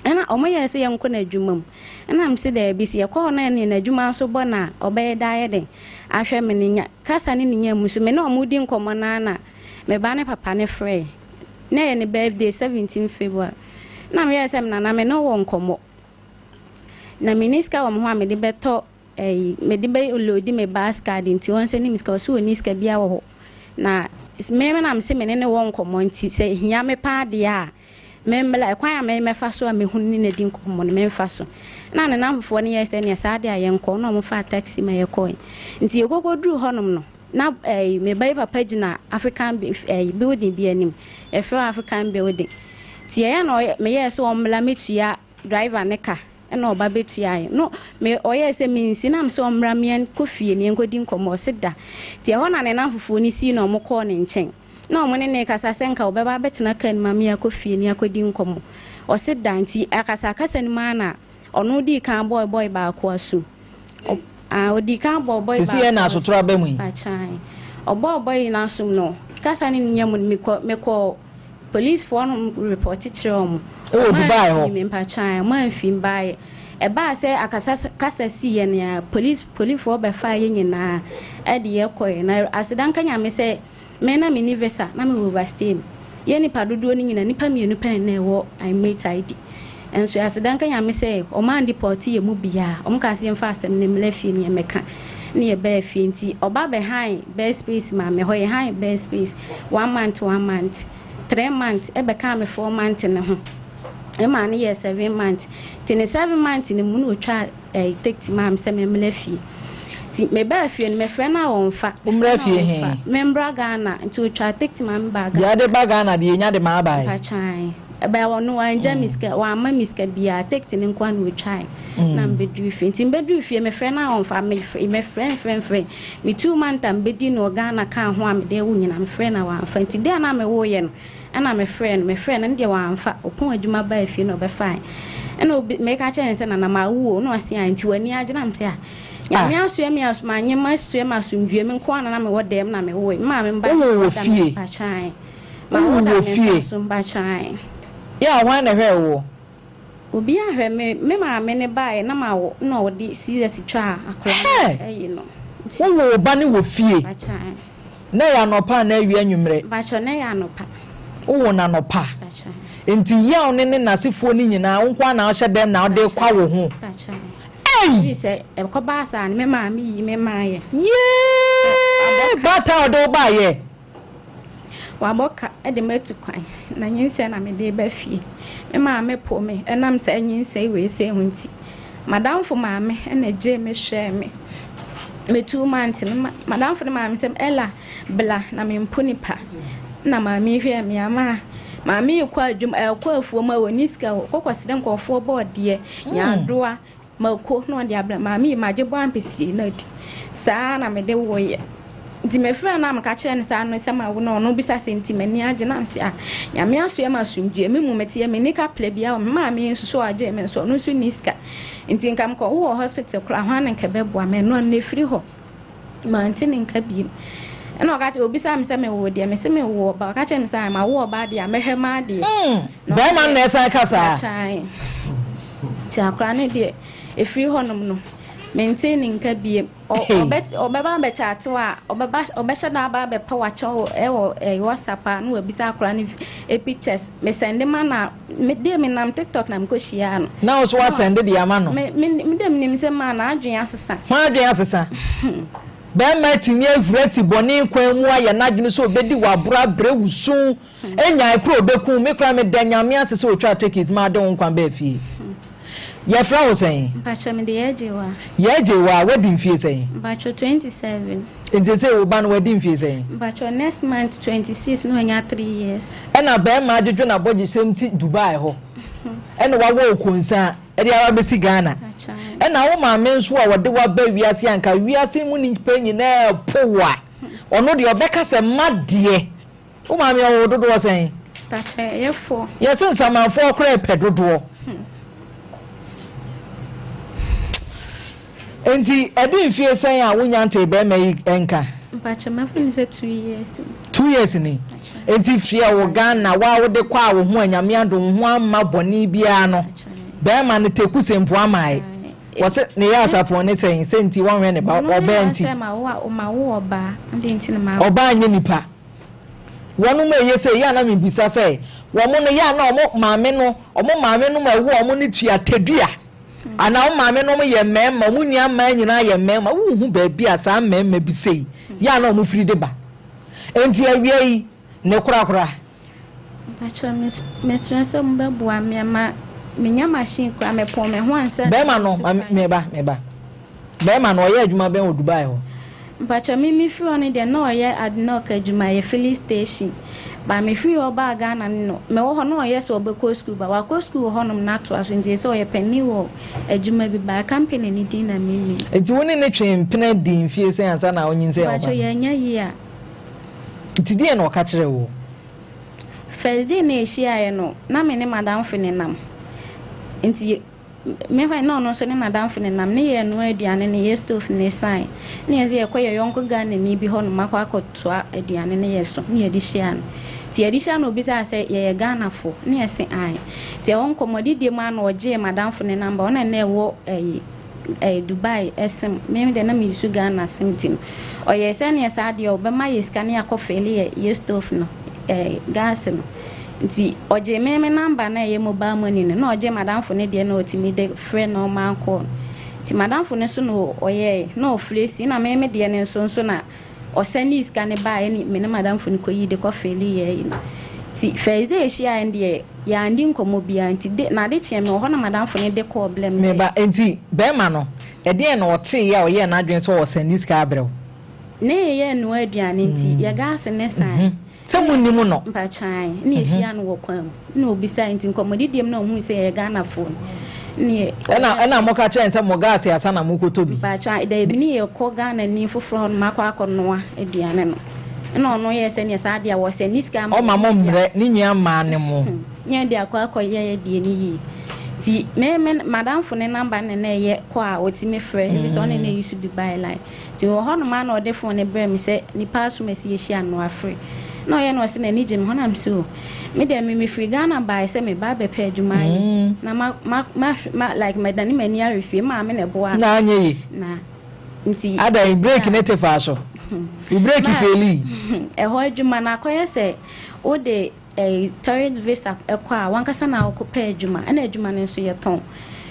ena omoye se ye nko na adwumam ena mse da bi se ye ko na ne na adwuma so bo na obaye da ye den ahwe meninya kasa ne nya musu me na omudi nkomo na me ba ne papa ne frɛ na ye ne birthday 17 February na me yesem na me no won komo na miniska wo mo amede beto me de be olodi me basket nti won se ni miska so niska bia wo na me na me se me ne won komo nti se hia me pa de a me mla kwan ya me fa so a me hunu ni na din komo ne me fa so na ne namfo ne yese ne saade a ye nko no mo fa taxi me ye coin nti yegogodru honom no na me bai papa gina African building bi anim e fra African building ti ya no me yes o mla metua driver ne ka na oba betua no me o yes me nsinam so mra me kofie ne nkodi nkomo seda ti ya na ne na fufu ni si no mo ko ne nchen na mo ne kasa senka obeba betena kan ma me kofie ne akodi nkomo o seda nti akasa kasa ni ma na ono di kan boy ba ko asu odi kan boy ba sisi na asotora ba mu achai boy na asum no kasa ni nyam meko police for no report tirom Dubai ho me pachai man fim bai e ba se akasa kasa si ye na police for be fa ye nyina e de ye koy na asidan kanya me se me na me nivesa na me overstay ye ni padodo ni nyina nipa mienu pen na e wo I mate ID enso asidan kanya me se o man deport ye mu bia o mka se mfa asem ne mlafie ni meka ni e ba fie nti oba be high best space ma me ho ye high best space 1 month 3 months e be ka me 4 months ne ho e ma ne ye 7 months ti ne 7 months ni mu no twa take mam se me mlafie ti me ba fie ni me frɛ na won fa mlafie he membra Ghana nti o twa take mam ba ya de ba Ghana de nya de ma ba pa chai eba wono anja miska wa ma miska bia take ni kwa no twa na mbedu fie nti mbedu fie me frɛ na won fa me frɛ me 2 months am bedi no Ghana ka ho am de wo nyina me frɛ na wa fa nti de na me wo ye no ana me friend na ndie wa amfa opon adwuma ba afie no be fine ena me ka che nse na na ma wo no asia nti wani agina mte a ya me aso me aso ma nyema aso ma asomdue me nko ana na me wo dem na me wo ma me ba fie ba chai ma wo fie so ba chai ya wa na hwe wo obi a hwe me ma me ne bae na ma wo na wo di serious twa akora no wo ba ne wo fie ba chai na ya no pa na awie anwumre ba cho na ya no pa wo na no pa enti ya one ne nasefo ni nyina wo kwa na hye dem na wo de kwa wo ho ei se e ko ba sa me ma mi yi me ma ye bata o do ba ye wa boka e de metu kwan na nyinse na me de ba fie me ma me po me enam se nyinse we se hunti madam fo ma me na je me hwe me 2 months madam fo ma me se ela bla na me mponi pa na ma mi hwe me ama ma mi kwa adwum kwa afuo ma woni sika kokoside nkofo board ye ya doa mako no de abla ma mi ma je bo ampesi na di saa na me de wo ye di me fra na mka kire ne saa no se ma wo no bisa sentimani age na se a ya me aso ya masumdue me mu mete ya me nika ple bia o ma mi nsuso age me so no so ni sika nti nkam ko wo hospital kra ho an nka bebo me no na firi ho ma nti nka bi eno ka te obi sa me se me wo de me se me wo ba ka che me sa ma wo ba de a me hwe ma de ba man na esa ka sa ti akra ne de e free honom no maintaining ka bi obeba be chat wa obeba shada ba be power cho e wo WhatsApp na obi sa akra ne e pictures me send ma na me de me nam TikTok na mko shia no na so wa send de ama no me dem nim se ma na adwen asesa ho adwen asesa ba ma tini agresi boni kwan mu aye na adwene so obedi wa bra brewusu enya ekro obeku me kra me danyame asesa otwa ticket ma de won kwan ba fie ye fra wo sen bacho me de yejewa wedding fie sen bacho 27 enti se wo ba no wedding fie sen bacho next month 26 no nya 3 years ena ba ma adwedwe na boje semti Dubai ho ena wa wo konsa e de awa besi Ghana ena wo ma me nso a wode wa ba wiase anka wiase mu ni penyi na powa ono de obeka se made wo ma me wo dodo sen bacho ye fo yes nsama fo kra pedodo enti edin fie sen a wonya nte be mai enka mpacha mafuni se 2 years 2 years ni enti fie wo Ghana wa wo de kwa wo ho anyame ado ho amma boni bia no be ma ne teku sempo amai wo se ne ya sapo ne sen senti won hwe ne ba oba enti ma wo oba ande enti ne ma oba anye nipa wonu ma ye se ya na me bisa se wo mo no ya na omo maame no ma wo omo ne tua tedua ana o maame no ye mema mu nia ma nyina ye mema wo hu ba bia sa mema bi sei ya na o mu firi de ba enti awie yi ne kura bacho mesrasa mba bua me ma menya machine kura me pon me ho ansa be ma no me ba be ma no ye adwuma ben o Dubai ho bacho mi firi on de no ye adnok adwuma ye filling station ba me free oba Ghana no me wo ho no ye so obeko school ba wa ko school ho nom na to aso nti se o ye pani wo adwuma bi ba company ni din na me enti woni ne twem pena din fie se ansa na onyin se oba bacho ye nya yi a enti die no ka kire wo first day na eshi aye no na me ne madam fini nam enti me fa no so ne nadam fene nam ne ye no aduane ne ye stove ne sign ne ye ye koye yonko Ghana ni bi ho no makwa akotoa aduane ne ye so ne ye di hia no ti ye di hia no bi sa se ye Ghana fo ne ye se ai ti won komodi die ma na oje madam fene number ona na ewo Dubai SM me de na mi su Ghana sintin o ye se ne sa de o be ma ye scan ya kofele ye stove no gas no nti oje me number na ye mobile money no oje madam fo ne de na otimi de friend no man call ti madam fo ne so no oye no flesi na me de ne so na o send scan ba ye ni me na madam fo ne koyi de kofele ye ti first day she and ye ya ndi nkomo bia nti de na de chie me ho na madam fo ne de problem me ba enti be ma no e de na o te ya o ye na adwen so o send scan abrew ne ye no aduane nti ye gas ne sai se munnimu no mpachan ne ehia no wokwam ne obisa nti nkomodidiem na ohu se ye Ghana phone ne ena mo ka chen se mo gas ya sana mo kotobi mpachan da ebi ne ye ko Ghana ni foforo no makwa akonoa aduane no ena ono ye se ne sa dia wo se ni scam o mama mre ni nua ma ne mo nya dia akwa ye die ni yi ti me madam fo ne number ne na ye ko a otime frɛ bi so ne use Dubai line ti wo ho no ma na ode phone ne bre mi se ni pass message ehia no afre no ye no se na ni jim honam so me dem me free Ghana by se me ba be pay adwuma na ma like me dani mani arefie ma me ne boa na anye yi na nti ada break ne te fa so you break feli ho adwuma na akoye se o de third visa ekwa wankasa na okopa adwuma ana adwuma ne so ye ton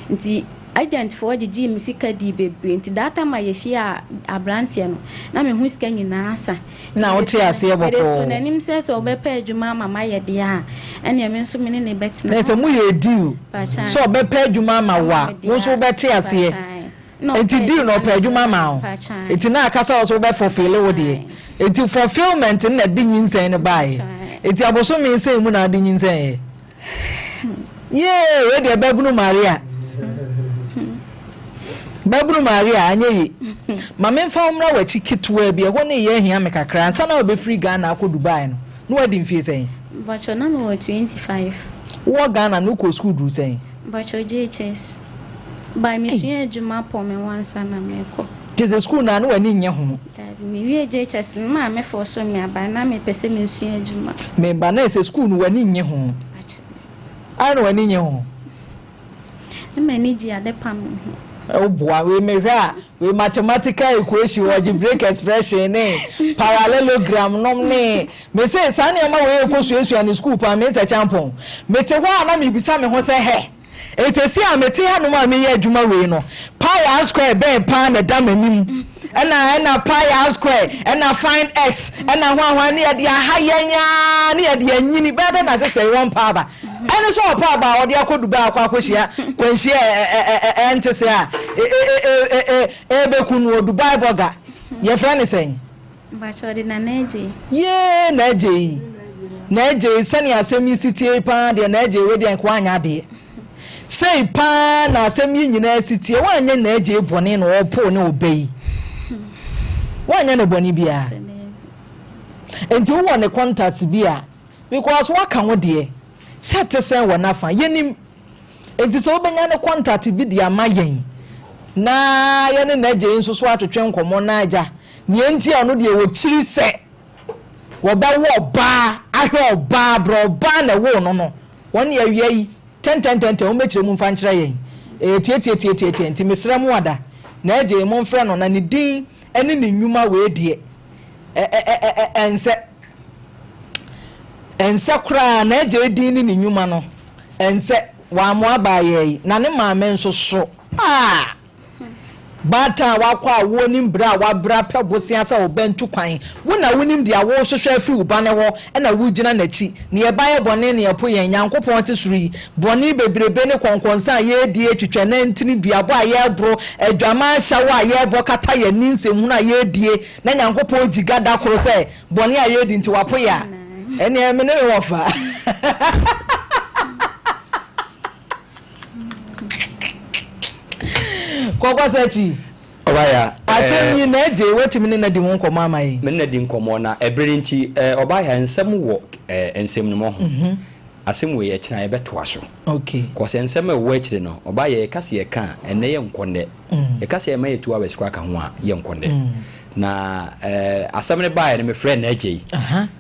nti agent for the misika di bebre nti data ma ye hia abrantie no na me hu sika nyina asa na wote ase boko to na nim se so be pa adwuma mama ye de a ene me nso me ne betina na se mu ye deal so be pa adwuma ma wa wo so be te ase enti deal no pa adwuma ma o enti na aka so be fulfill wo de enti fulfillment na di nyinsen ne bai enti aboso me nsen mu na di nyinsen we de babunu Maria Babru Maria anyeyi mama mfa umra wachi kitwa bi ho ne ye hia me kakra nsa na obe free Ghana akọ Dubai no wadi mfie sen bacho na me 25 wo Ghana no ko school du sen bacho JHS by me sua adwuma po me wansa na me ko Jesus school na no wani nye ho me wie JHS ma me for so me aba na me pese me sua adwuma me ba na ese school no wani nye ho ai no wani nye ho me ni ji ade pam boy we measure we mathematical equation algebraic expression parallelogram nom ne me say sane ma we ekosuesu an school pa me say champon me te ho ana me bisa me ho say he etesi a me te hanu ma me ye adwuma we no pi square be pa na da manim ena pi square ena find x ena hwa ne ye aha yenya ne ye anyini be da na say one pa ba ene so pa ba odi akoduba akwakohia kwanhia entese a bekunu Dubai burger ye friend sen ba chodi na neje ye neje sani asemi sitie pa de neje we de kwa anya de sei pa na asemi nyina sitie wanya neje bone no opo ne obei wanya ne bone bia enti wo ne contact bia because waka wo de set sen wo na fa yenim enti so obenya ne contact bi de amayen na ye ne neje nso so atwetwe nkomo na aja ne enti ono de wo chiri se wo ba wo ba ahwe oba bro ba na wo no won ye awia yi 10 wo mechire mu mfa nkyere yen tie enti mesra mu ada na aje mu mfra no na ne din ene ne nyuma we de ense kra na aje din ne nyuma no ense wa mo abaye na ne maame nso so bata wakwa wonim bra wabra pebosia sa obantu kwan wona wonim dia wo hwehwe afi uba ne ho na wugina nachi ne ye baye bone ne ye po ye nyankopon te suri bone bebrebe ne konkonsa ye die twetwe na ntini duabo aye bro adwama hyawa aye bo kata ye ninsemu na ye die na nyankopon jigada koro se bone aye di nti wapo ya ene me ne wofa Kokwa sachi obaya asemi na eje wetimi na di ho nkomo amayi me na di nkomo na ebere nti obaya nsem wo ensem no mo ho asem we ye kina ye beto aso okay ko se nsem e wo akire no oba ye kase ye ka ene ye nkonde ye kase ye ma ye 2 hours kwa ka ho a ye nkonde na asem ne ba ye me friend na agye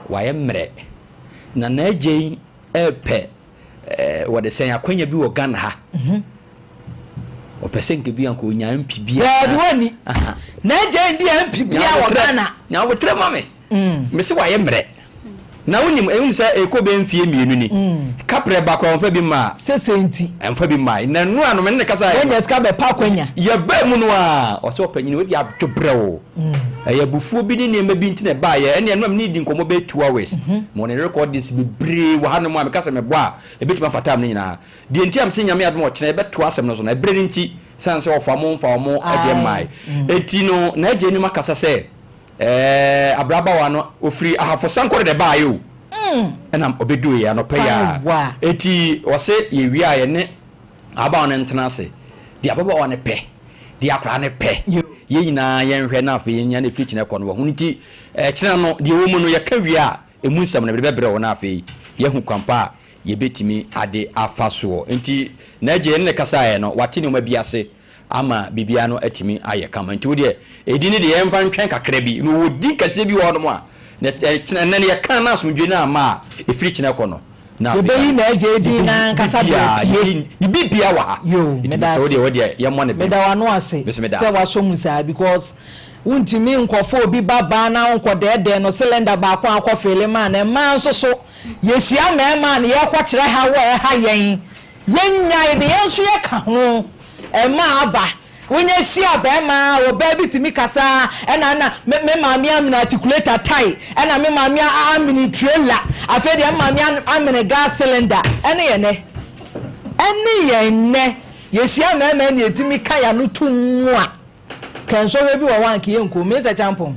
wa ye mre na agye epe what they say akwanya bi wo Ghana ha o person ke bi anko nya mp bi ya bi wani na agye ndi mp bi a wo Ghana na wo tre mame me se wa ye mre na wonim ehun se ekobe mfie mienu ni kapre bakwa onfa bi ma sesenti emfa bi ma na nu anu me ne kasa ya nya ska be pa kwanya ya ba mu no a o se opanyini we dia dwobrɛwo ya bufuo bi ni ma bi ntine ba ye ene anu ni di nkomo be 2 hours mo ne record this be bre wa hanu mo am kasa me bo a ebetima fatam ni na di enti am se nyame adom o kene be to asem no so na bre ni nti sanse ofa mo ade mai eti no na agye ni makasa se abraba wa no ofiri ahafo sankore de ba yo enam obedu ya no pe ya eti o se ye wi aye ne aba on ntena se di ababa wa ne pe di akra ne pe ye nyina ye nhwe na afa ye nya ne fiti ne kɔ no ho nti kina no di wo mu no ye ka wi a emu nsam na bebre wo na afa ye hu kwampa ye betimi ade afa so nti na agye ne kasa ye no wate ne ma biase ama bibia no atimi aye kama nti wode edi ne de yemfa ntwen kakra bi no wodi kase bi wo no mo a na ne kan na asomdwe na ama efiri kine kɔ no na beyi na agye edi na kasa bibia wa ha nti so wode ye mo ne be da wano ase se wa so musa because untimi nkofo obi baba na nkodede no cylinder ba kwa akofele man na man so yehia man ye kwakire ha wo ha yen yenya ide yenso ye ka ho ema aba wonye shia be ma wo ba bitimi kasa na me maami amina articulator tie na me maami amini trailer afedi maami amina gas cylinder ene ye yehia ma na etimi kaya no tunwa kan so we bi wo wan ke yenko me se champon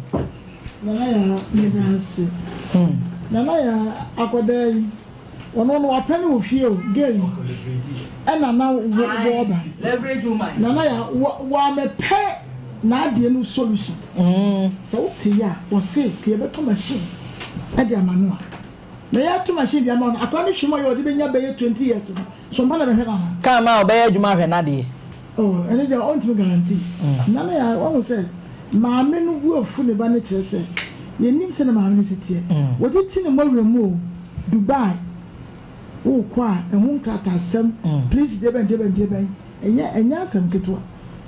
nana ya medanse nana ya akoda ono no apani wo fie o game ena na wo ba leverage woman nana ya wa me pe na ade no solution so uti ya wo se ke be to machine ade amanu na ya to machine dia ma akwani hwimo yo de benya be 20 years so mbana be hwena ka ma obe adwuma hwe na de oh ene dia on to guarantee nana ya wo se maame no gu ofu ne ba ne kire se yenim se na maame no sitie wo de ti ne mo wremu Dubai o kwa ehun krata asem please deben enya asem ketwa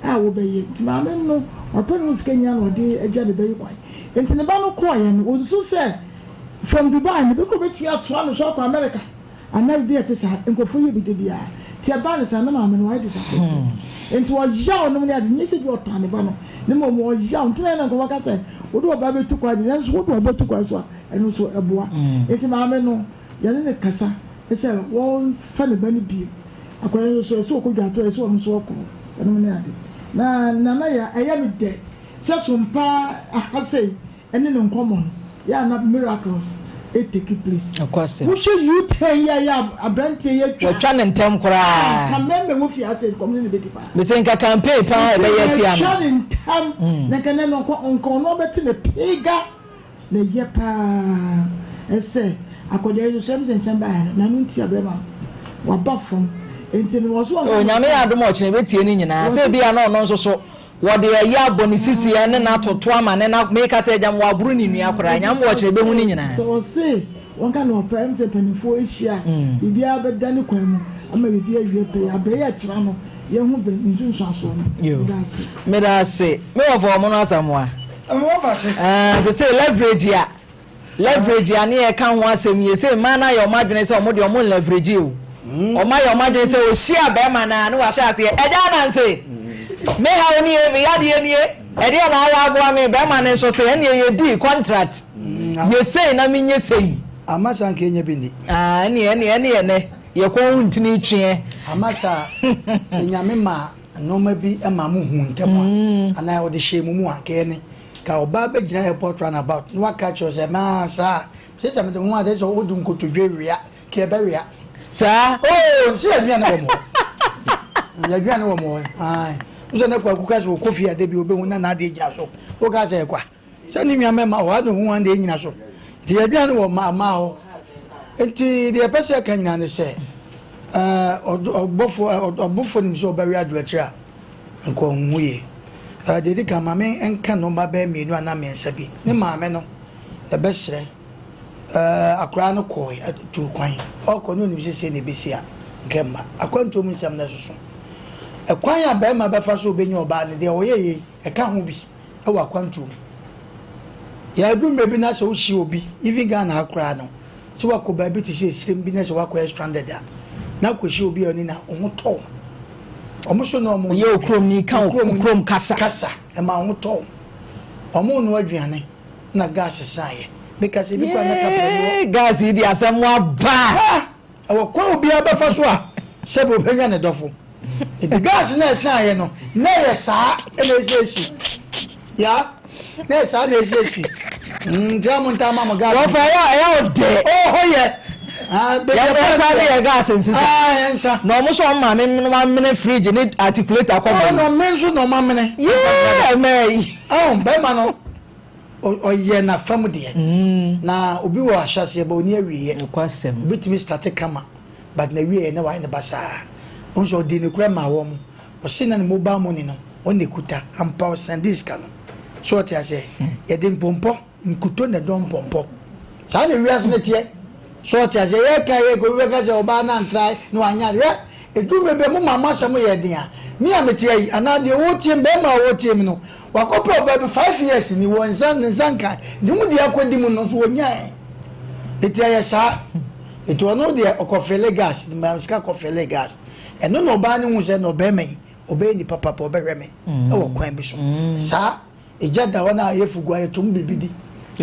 a wo beye ti maame no openu skenya no de eja de beye kwai enti ne ba no ko ye no wo so say from Dubai ne be ko betu ato no so kwa America ana bi etesa enkofo ye bi de bia ti aba ne sa na maame no wai de sa enti wo ja no ne ade ni se bi otane ba no ne mo wo ja ntena na ko ka say wo do ba betu kwa de nso wo do betu kwa so eno so eboa enti maame no ye ne kasa ese won fa ne bani bi akwai so ko dwato so won so ko eno ne ade na ya eya mi de se Sompa ahase ene no Nkomo ya na miracles it take place akwase wo should you tell ya abrantie ye twa twa ne ntem kora ka membe wo fi ase community be dipa me se nka campaign pa e be ye ti am twa ne ntem na kana no nko no be te ne pega na ye pa ese akoda yo sem ba na no ntia be ma wa ba from enti no wo so o nyame adom o kine betie ni nyina se bia na ono nso so wo de ya boni sisi ene na toto ama ne na me ka se jam wa buru ni nua kora nyam wo kine be hu ni nyina so se won ka no pa em se panifo ehia bibia be dani kwan mu ama bibia wie pe abe ya kira no ye hu be nsunsu aso no me da se me wo fo mo no asamoa wo fa se se leverage ya ne e kan ho asem ye se ma na yo madwene se o mo de o mo leverage o o ma yo madwene se o hia be ma na ne wa hia se eja na nse me ha oni e me ya de ni e de na ya agwa me be ma ne so se ene ye di contract ye sei na me nye sei amasa nke nye bi ni ene ye ko huntini twe amasa nyame ma no ma bi ma mu hu ntema ana o de shemu mu akene ka oba be gina airport run about no catch us ma sa se se me de mu ade so odu nkotodwe wia ke be wia sa oh se bia na wo mo ya bia na wo mo ai uzo na kwa kuka so kofi ade bi obe hu na ade gina so o ka se kwa se ni nwa me ma wa do hu ande gina so ti ya bia na wo ma o enti the person can yan say obofo nim so obawi adwetire a nko huye dedi ka mame enka no ba be mienu ana mensa bi ne maame no e be sere akra no koi tu kwan okọ no nim se ne besi a nkema akwanto mu nsam na soso e kwan ya be ma be fa so obenya oba ne de oyeye e ka ho bi e wa kwanto ya du mebi na so shi obi even Ghana akra no so wa ko ba bi ti se slim bi na so wa ko stranded a na ko shi obi oni na omoto omuso no omo ye okrom ni kan okrom kasa e ma omoto omo no aduane na gas saye because bi kwa na kapre gas di asem aba e wo kwa obi abafa so a sebo benya ne dofo the gas na saye no na ye saa e na esesi ya na saa na esesi ntamunta mama gas wo fa ya ode hoye ya gas nsisa no mo so ma me fridge ni articulator kwa no men so no ma me yeah me be ma no oye na fam de na obi wo ahyase ba oni awiye kwasem bitimi start kama but na wiye na wa ne basa on so di ne kura ma wo mo o se na ne mobile money no on ne kuta ampa sandis kanu so ti ase ye de mpompo nkuto na don mpompo sa ne wiase ne tie so ti ase ye ka ye go be ka se oba na ntrai no anya re edu mebe mo mama sam ye dia mi ameti yi anade wo tie be ma wo tie mi no wakopo ba 5 years ni won nzanka ni mu dia kwadi mu no so wonya etia ya sa eto no dia okofele gas ma ska kofele gas eno no ba ni hu se no be me obe ni papa po be hweme e wo kwan bi so sa ejada wana yefugwa yetum bibidi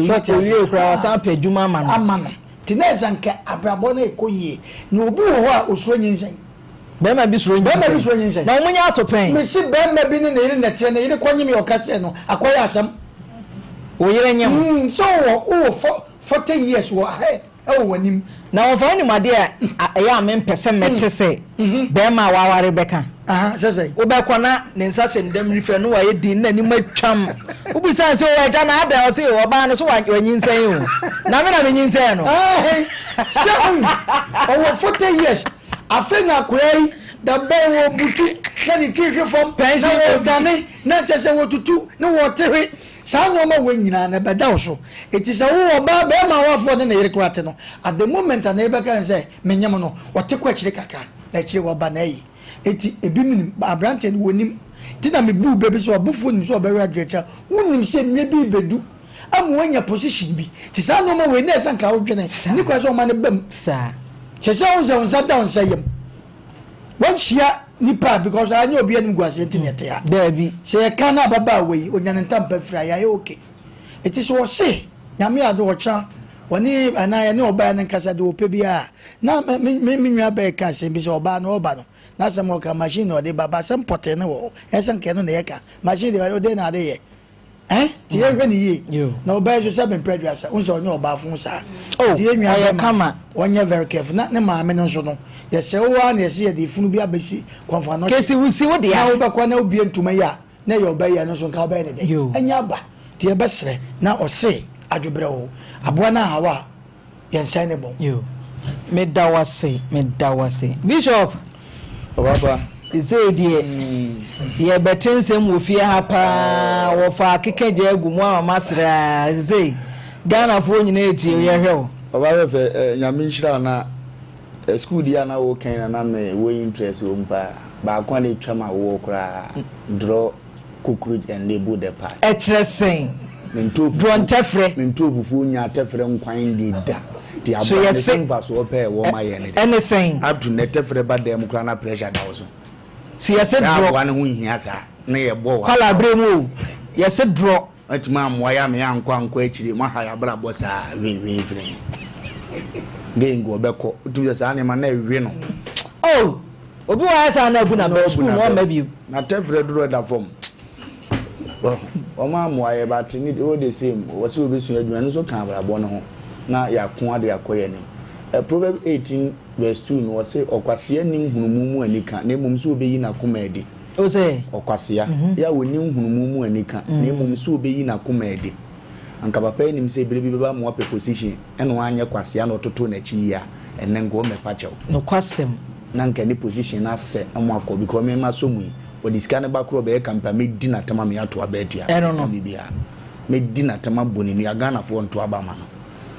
so ti wi okra san paduma amano tineza nke abrabo na ekoyie na obi wo ho a osuo nyinsen bema bi suro nyinsen na omunya atopen me si bema bi ni ne nete ne yire kwanye me okache no akoya asam o yire nyam so wo 40 years wo ahead e wo wanim na wo fa ni made a ya me mpese mete se bema waware beka sese wo be kona ne nsa se ndam rife no wa yedin na ni matwam wo bi san se wo aja na ada o se wo ba no so wa nyinsen o na me na me nyinsen no so over 40 years afena kwai da bewo butu na ni tihwe from pension dane na chese wo tutu na wo tere sa no ma we nyina na beda so etisa wo ba be ma wafo ne yire kwate no at the moment na ebe kan say menyam no wote kwa chire kaka na chire wo ba na yi eti ebi minim abrante ni wonim ti na me bu bebi so obufu ni so obewe adwecha wonim se me bi bedu am wanya position bi ti sa no ma we na sanka wo dwene ni kwa so ma ne bam sa chese on down sayem one share nipa because I know obi anim guase tinete ya dabi se kana baba we onyane ntampa fira ya okay it is what say nyame ado ocha woni anaya ne oba ne nkasa de opebi a na me nwa ba ka se bi se oba no na se mo ka machine o de baba sem pote ne wo esen ke no na ye ka machine de o de na de ye ti ye hwe ni ye na oba jo se ben prejudice unso onye oba fun sa ti ye nwa kama onye very careful na ne maame no so no ye se wo na ye se ye de funu bi abesi konfa no kesi wusi wo de ya na oba kwa na obi entuma ya na ye oba ya no so ka oba ne de anya ba ti ye besre na o se adwobre wo aboa na hawa ye nsan ne bon me dawase bishop baba say ye betensem wo fie ha pa wo fa kekeje agumu amasra say Ghana fo nyina eti ye hwe baba fe nyame nhira na school dia na wo kan na me wo interest wo mpa ba kwa le twama wo kra draw cockroach and label the part etresen draw ntefre mentofufu nya tefre nkwan di da ti abba ne senva so pe wo ma ye ne anything up to netefre ba dem kra na pressure da wo so si ye said draw one hu hia sa na ye bo wa kala bremu ye said draw atima amwa ya me yankwa akiri ma ha ya bra bo sa we fre gengo beko tu sa na ma na ewe no obi wa sa na bu na be school no ma biu na tefre duro da form Oma amwa ba tini o the same wose obi su adwuma no so kan bra bo no ho na ya ko ade akoye ne Proverbs 18 verse 2 no say okwase anim hunumu mu anika na emom so obeyi na koma ede o say okwase ya wonim hunumu mu anika na emom so obeyi na koma ede anka papa enim say biribi beba mo pe position eno anya kwase ya no toto na chi ya enne ngo me pa chew no kwasem na nka ni position na se amo akọ because me ma so mu odiska ne ba kro be kampa me di na tema me ato abetia bibia me di na tema boni nu ya Ghana fo nto aba ma no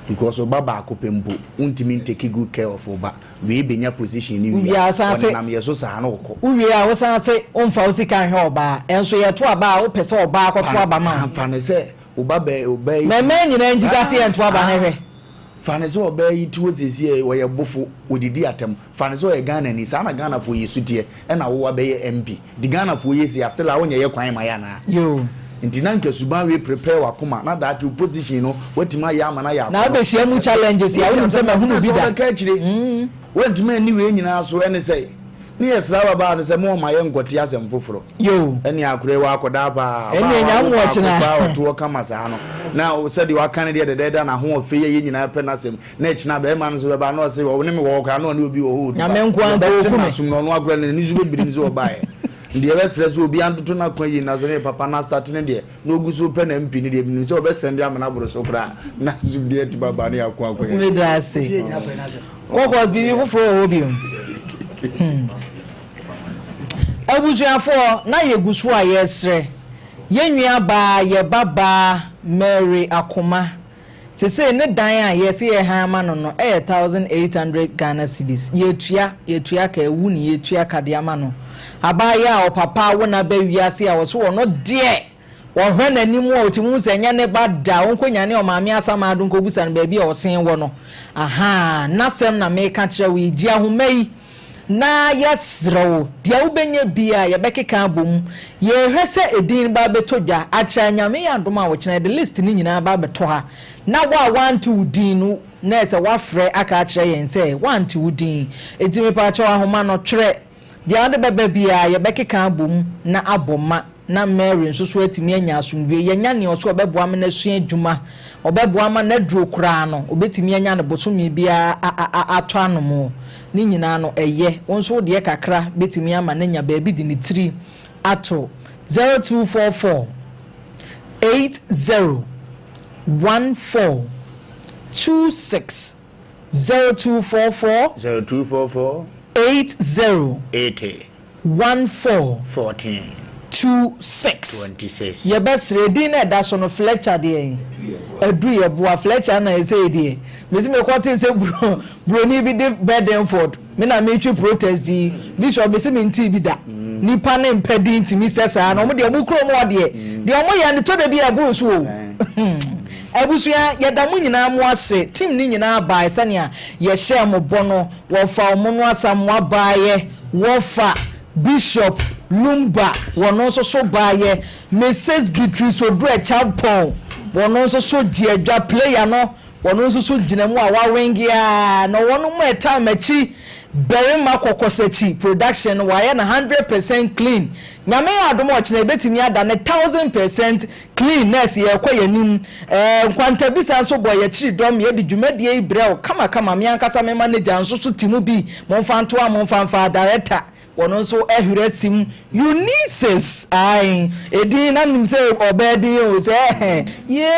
because baba akopembo untimi take good care of oba we benya position ni we na me so sa na okọ we a wo san say onfa wo sika hwe oba enso ye to aba wo pese oba akoto aba ma fa ne say oba be me nyina njika se ento aba na hwe fa ne so oba yi tuwo sesi wo ye bofo odidi atem fa ne so ye Ghana ni sa na Ghana fo yesutie e na wo be ye MP di Ghana fo yesi asela wo nye ye kwan ma ya na yo ntina nke suban we prepare wakoma na that position no wetima ya ama na ya na be share mu challenges ya wo se ma hunu bi da ka chire wetima ni we nyina so ene say ni esra baba ne se mo ma ye ngote asem foforo yo ene akure wa akoda ba ene nya nwo china ba to kama sa no na o se di wa kan de de na ho ofe ye nyina pe na sem na china be ma no so baba no se wo ne me wo kra no na obi wo ho nya me nko an do ku me sum no no akure ne ni zo be biri so ba e ndiye besere so obi antutu na kwa yi na zo ne papa na start ne de na oguso pe na mp ne de bi so obesende amana bro so kra na zum de ti baba ne akwa akwa we da say what was bibi foforo obium abusuafo na yegusu a yesre yenua ba ye baba Mary Akoma sese ne dan a yesi ye ha ma no no 1800 Ghana cedis yetua ka ewu ni yetua ka de ama no abaya o papa wona ba wiase a wo so no de wo hwe nanim o timu senya ne bada wonkonya ne o maame asama adon ko busa no ba bia o sen wo no aha nasem na me ka kire we ji ahomai na Yaa Serwaa dia ubenya bia ye bekeka abom ye hwese edin ba betodwa acha nyame ya dom a wo kina the list ni nyina ba beto ha na wa want to udin na se wa frɛ aka kire yen se want to udin etimi pa acha ahoma no twere dia de baba bia ye bekeka abom na aboma na Mary nso so atimi anya asomdwe ye nya ne oso obeboa ma na sua adwuma obeboa ma na duro kura no obetimi anya ne bosomi bia ato anomo ni nyina no eye wonso de kakra betimi ama na nya baabi di ni tiri ato 0244 80 14 26 0244 80 14 26 ye besre din na da so no Fletcher de edu ye boa Fletcher na e say de me me kwatin say bro ni bi de Bedford me na me twi protest di bishop be say me nti bi da nipa na mpedi nti mi sesa na mo de mo kro mo de omo ya ne to da bi abu so o abusua ye da mo nyina mo ase team ni nyina ba sania ye share mo bono wo fa mo no asam wa baaye wo fa Bishop Lumba wono so baaye Mrs Beatrice Odua Champon wono so jiedwa player no wono so ginemu a wa wengia no wono mo eta machi Berima Kokosechi production wire na 100% clean nyame adomo ochine betimi ada na 1000% cleanness ye kwayanim kwanta bisa so boy ye chiri dom ye di dwumadie ibrel kama me ankasa me manager nso so timu bi monfa nto a monfa director wono so ehwere sim Unices ai edi na nim se obedi o se ye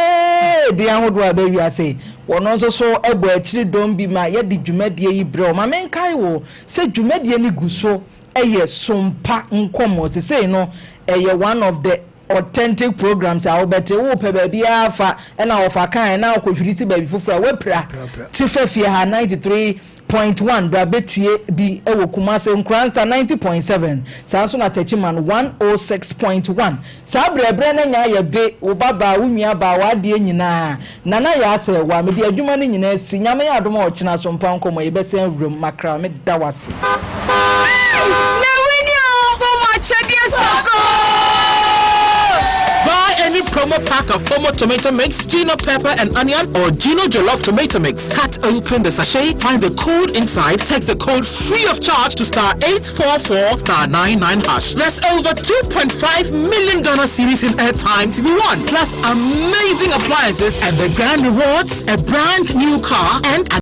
di ahodo abawi ase wono so ebo achiri dom bi ma ye di dwumadie ibrel ma men kai wo se dwumadie ni guso eye Sompa Nkomo say no eye one of the authentic programs a obete wo pe ba bia afa na ofa kan na akwhwirisi ba bi fofura wepra tifafie ha 93.1 bra betie bi ewo Kumase Nkransta 90.7 sanso na Tachiman 106.1 sa brebre na nya ye be wo baba wo nua ba wade nyina nana Yaa Serwaa me di adwuma ni nyina si nyame adoma ochina Sompa Nkomo ye be sen wrum makra me dawase Buy any promo pack of Pomo tomato mix, Gino pepper and onion, or Gino jollof tomato mix. Cut open the sachet, find the code inside, text the code free of charge to *844*99#. There's over 2.5 million Ghana cedis in airtime to be won, plus amazing appliances and the grand rewards, a brand new car and